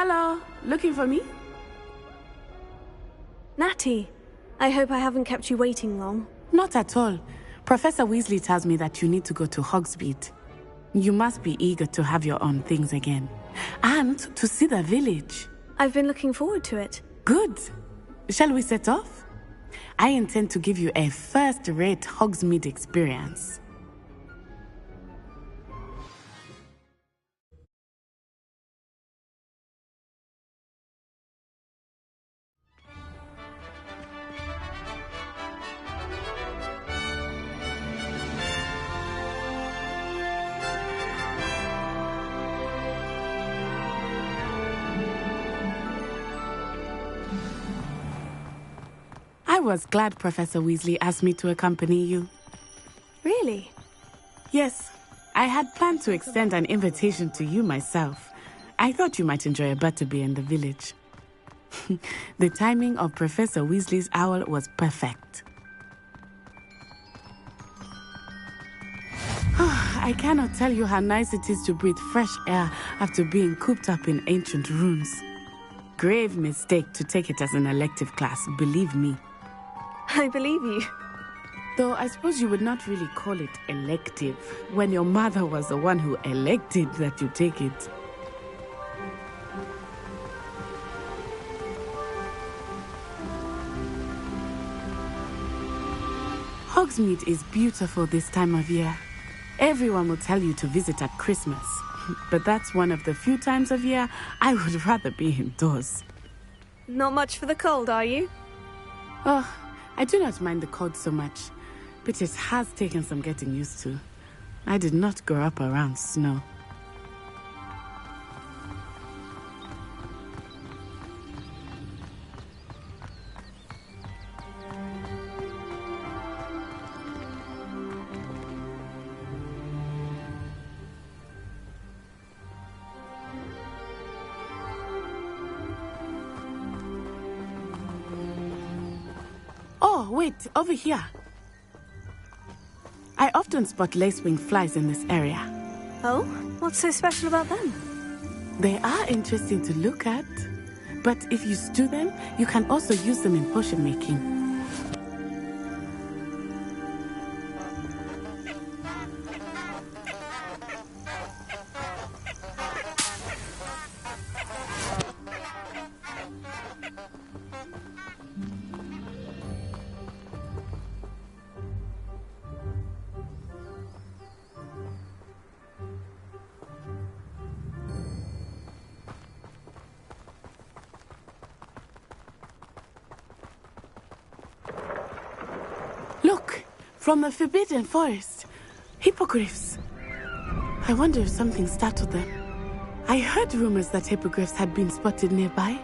Hello, looking for me? Natty, I hope I haven't kept you waiting long. Not at all. Professor Weasley tells me that you need to go to Hogsmeade. You must be eager to have your own things again. And to see the village. I've been looking forward to it. Good. Shall we set off? I intend to give you a first-rate Hogsmeade experience. I was glad Professor Weasley asked me to accompany you. Really? Yes. I had planned to extend an invitation to you myself. I thought you might enjoy a butterbeer in the village. The timing of Professor Weasley's owl was perfect. I cannot tell you how nice it is to breathe fresh air after being cooped up in ancient ruins. Grave mistake to take it as an elective class, believe me. I believe you. Though I suppose you would not really call it elective when your mother was the one who elected that you take it. Hogsmeade is beautiful this time of year. Everyone will tell you to visit at Christmas, but that's one of the few times of year I would rather be indoors. Not much for the cold, are you? Oh, I do not mind the cold so much, but it has taken some getting used to. I did not grow up around snow. Oh, wait, over here. I often spot lacewing flies in this area. Oh? What's so special about them? They are interesting to look at, but if you stew them, you can also use them in potion making. Look, from the Forbidden Forest. Hippogriffs. I wonder if something startled them. I heard rumors that hippogriffs had been spotted nearby.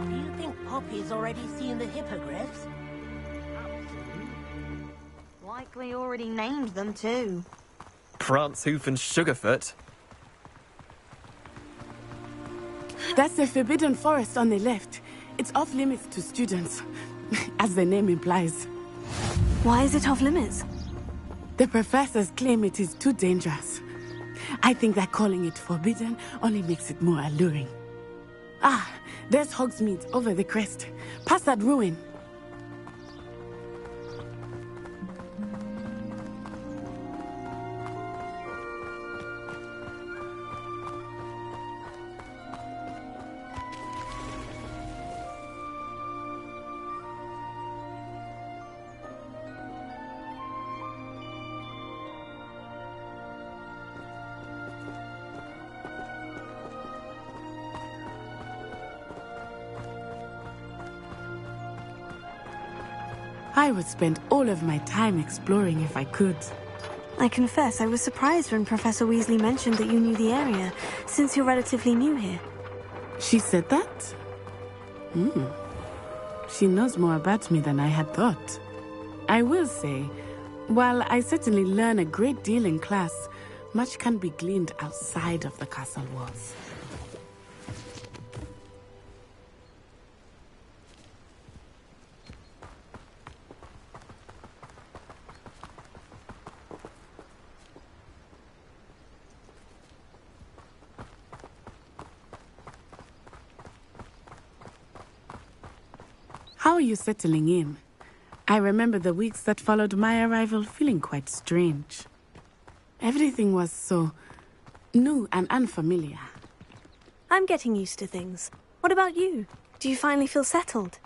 Do you think Poppy's already seen the hippogriffs? Likely already named them too. Prance, Hoof, and Sugarfoot. That's the Forbidden Forest on the left. It's off limits to students, as the name implies. Why is it off limits? The professors claim it is too dangerous. I think that calling it forbidden only makes it more alluring. Ah, there's Hogsmeade over the crest. Past that ruin. I would spend all of my time exploring if I could. I confess I was surprised when Professor Weasley mentioned that you knew the area, since you're relatively new here. She said that? She knows more about me than I had thought. I will say, while I certainly learn a great deal in class, much can be gleaned outside of the castle walls. How are you settling in? I remember the weeks that followed my arrival feeling quite strange. Everything was so new and unfamiliar. I'm getting used to things. What about you? Do you finally feel settled?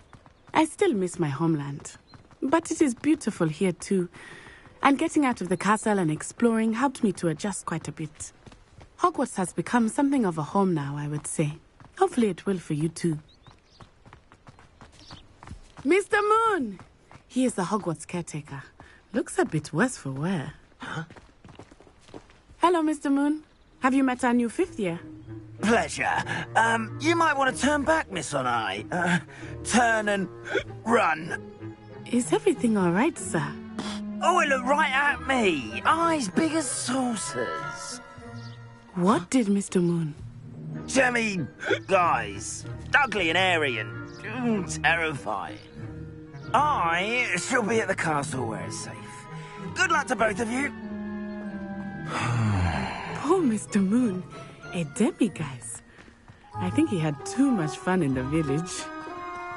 I still miss my homeland. But it is beautiful here too. And getting out of the castle and exploring helped me to adjust quite a bit. Hogwarts has become something of a home now, I would say. Hopefully it will for you too. Mr. Moon! He is the Hogwarts caretaker. Looks a bit worse for wear. Huh? Hello, Mr. Moon. Have you met our new 5th year? Pleasure. You might want to turn back, Miss On-Eye. Turn and run. Is everything all right, sir? Oh, it looked right at me. Eyes big as saucers. What did Mr. Moon? Jemmy guys. Ugly and airy and terrifying. I shall be at the castle where it's safe. Good luck to both of you. Poor Mr. Moon. A demiguise. I think he had too much fun in the village.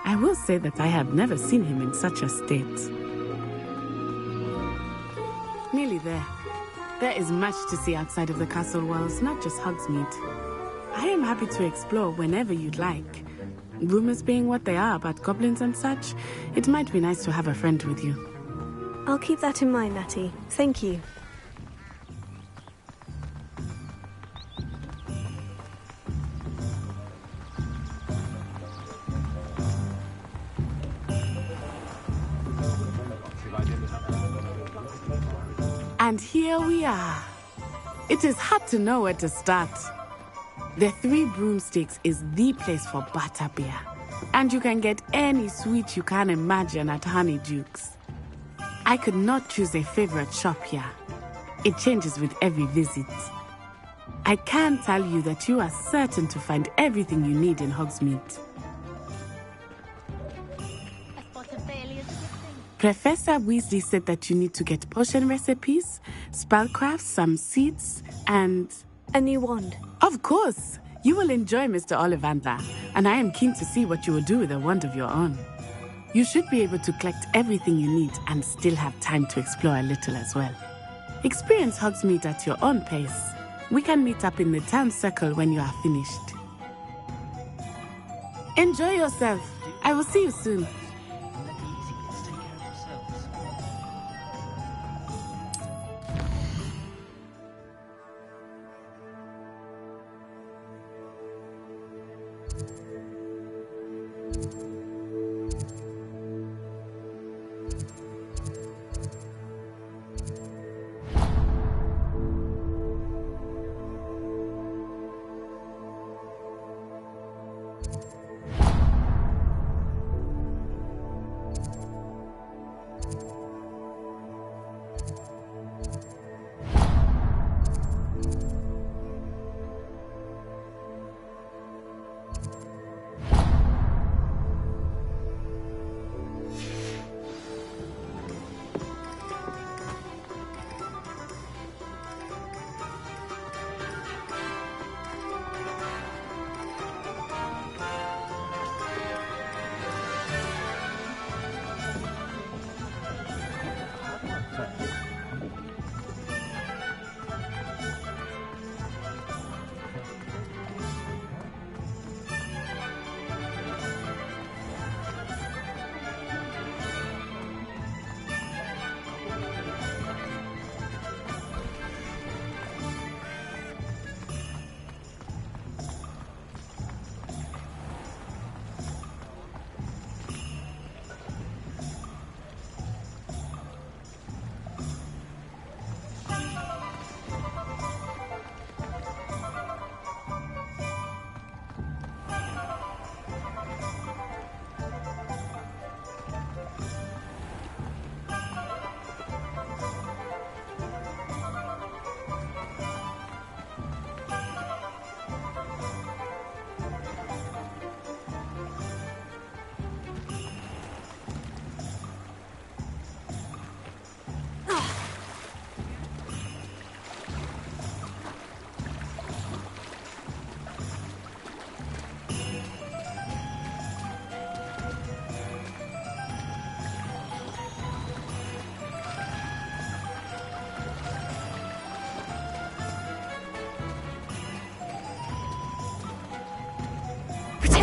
I will say that I have never seen him in such a state. Nearly there. There is much to see outside of the castle walls, not just Hogsmeade. I am happy to explore whenever you'd like. Rumors being what they are about goblins and such, it might be nice to have a friend with you. I'll keep that in mind, Natty. Thank you. And here we are. It is hard to know where to start. The Three Broomsticks is the place for butterbeer. And you can get any sweet you can imagine at Honeydukes. I could not choose a favorite shop here. It changes with every visit. I can tell you that you are certain to find everything you need in Hogsmeade. Professor Weasley said that you need to get potion recipes, spellcrafts, some seeds, and... a new wand. Of course! You will enjoy Mr. Ollivander, and I am keen to see what you will do with a wand of your own. You should be able to collect everything you need and still have time to explore a little as well. Experience Hogsmeade at your own pace. We can meet up in the town circle when you are finished. Enjoy yourself. I will see you soon.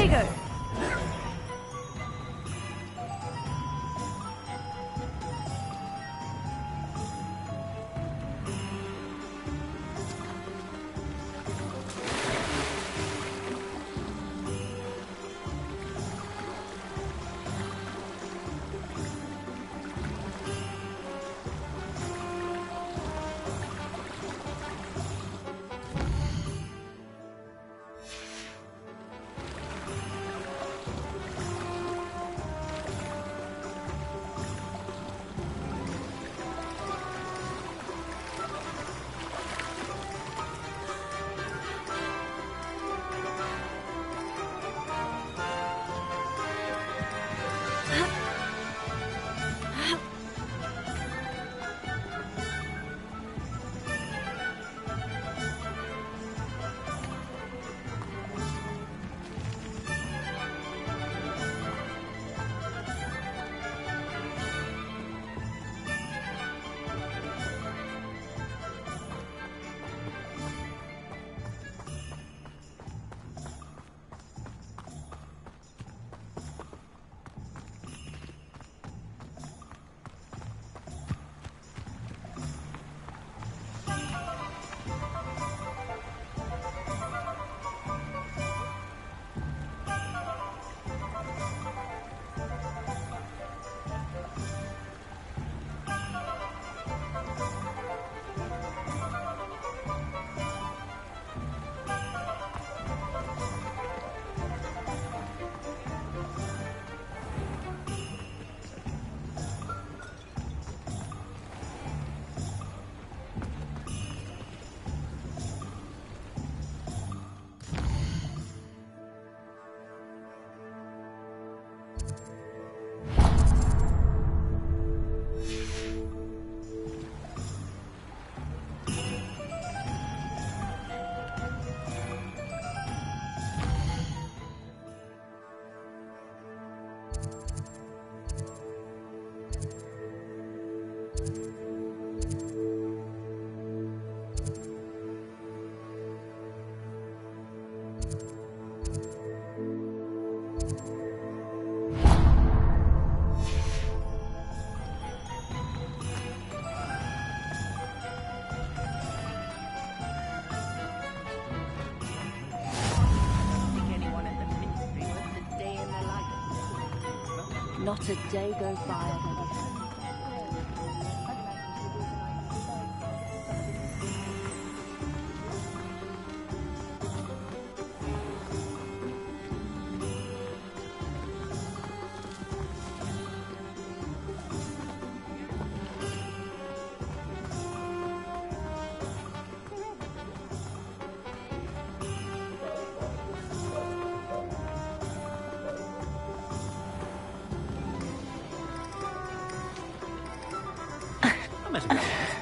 you go. Not a day goes by.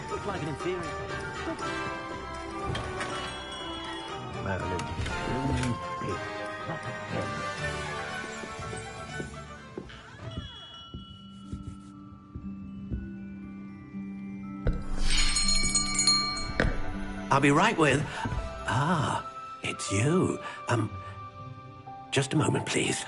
Looks like an inferior. I'll be right with... Ah, it's you. Just a moment, please.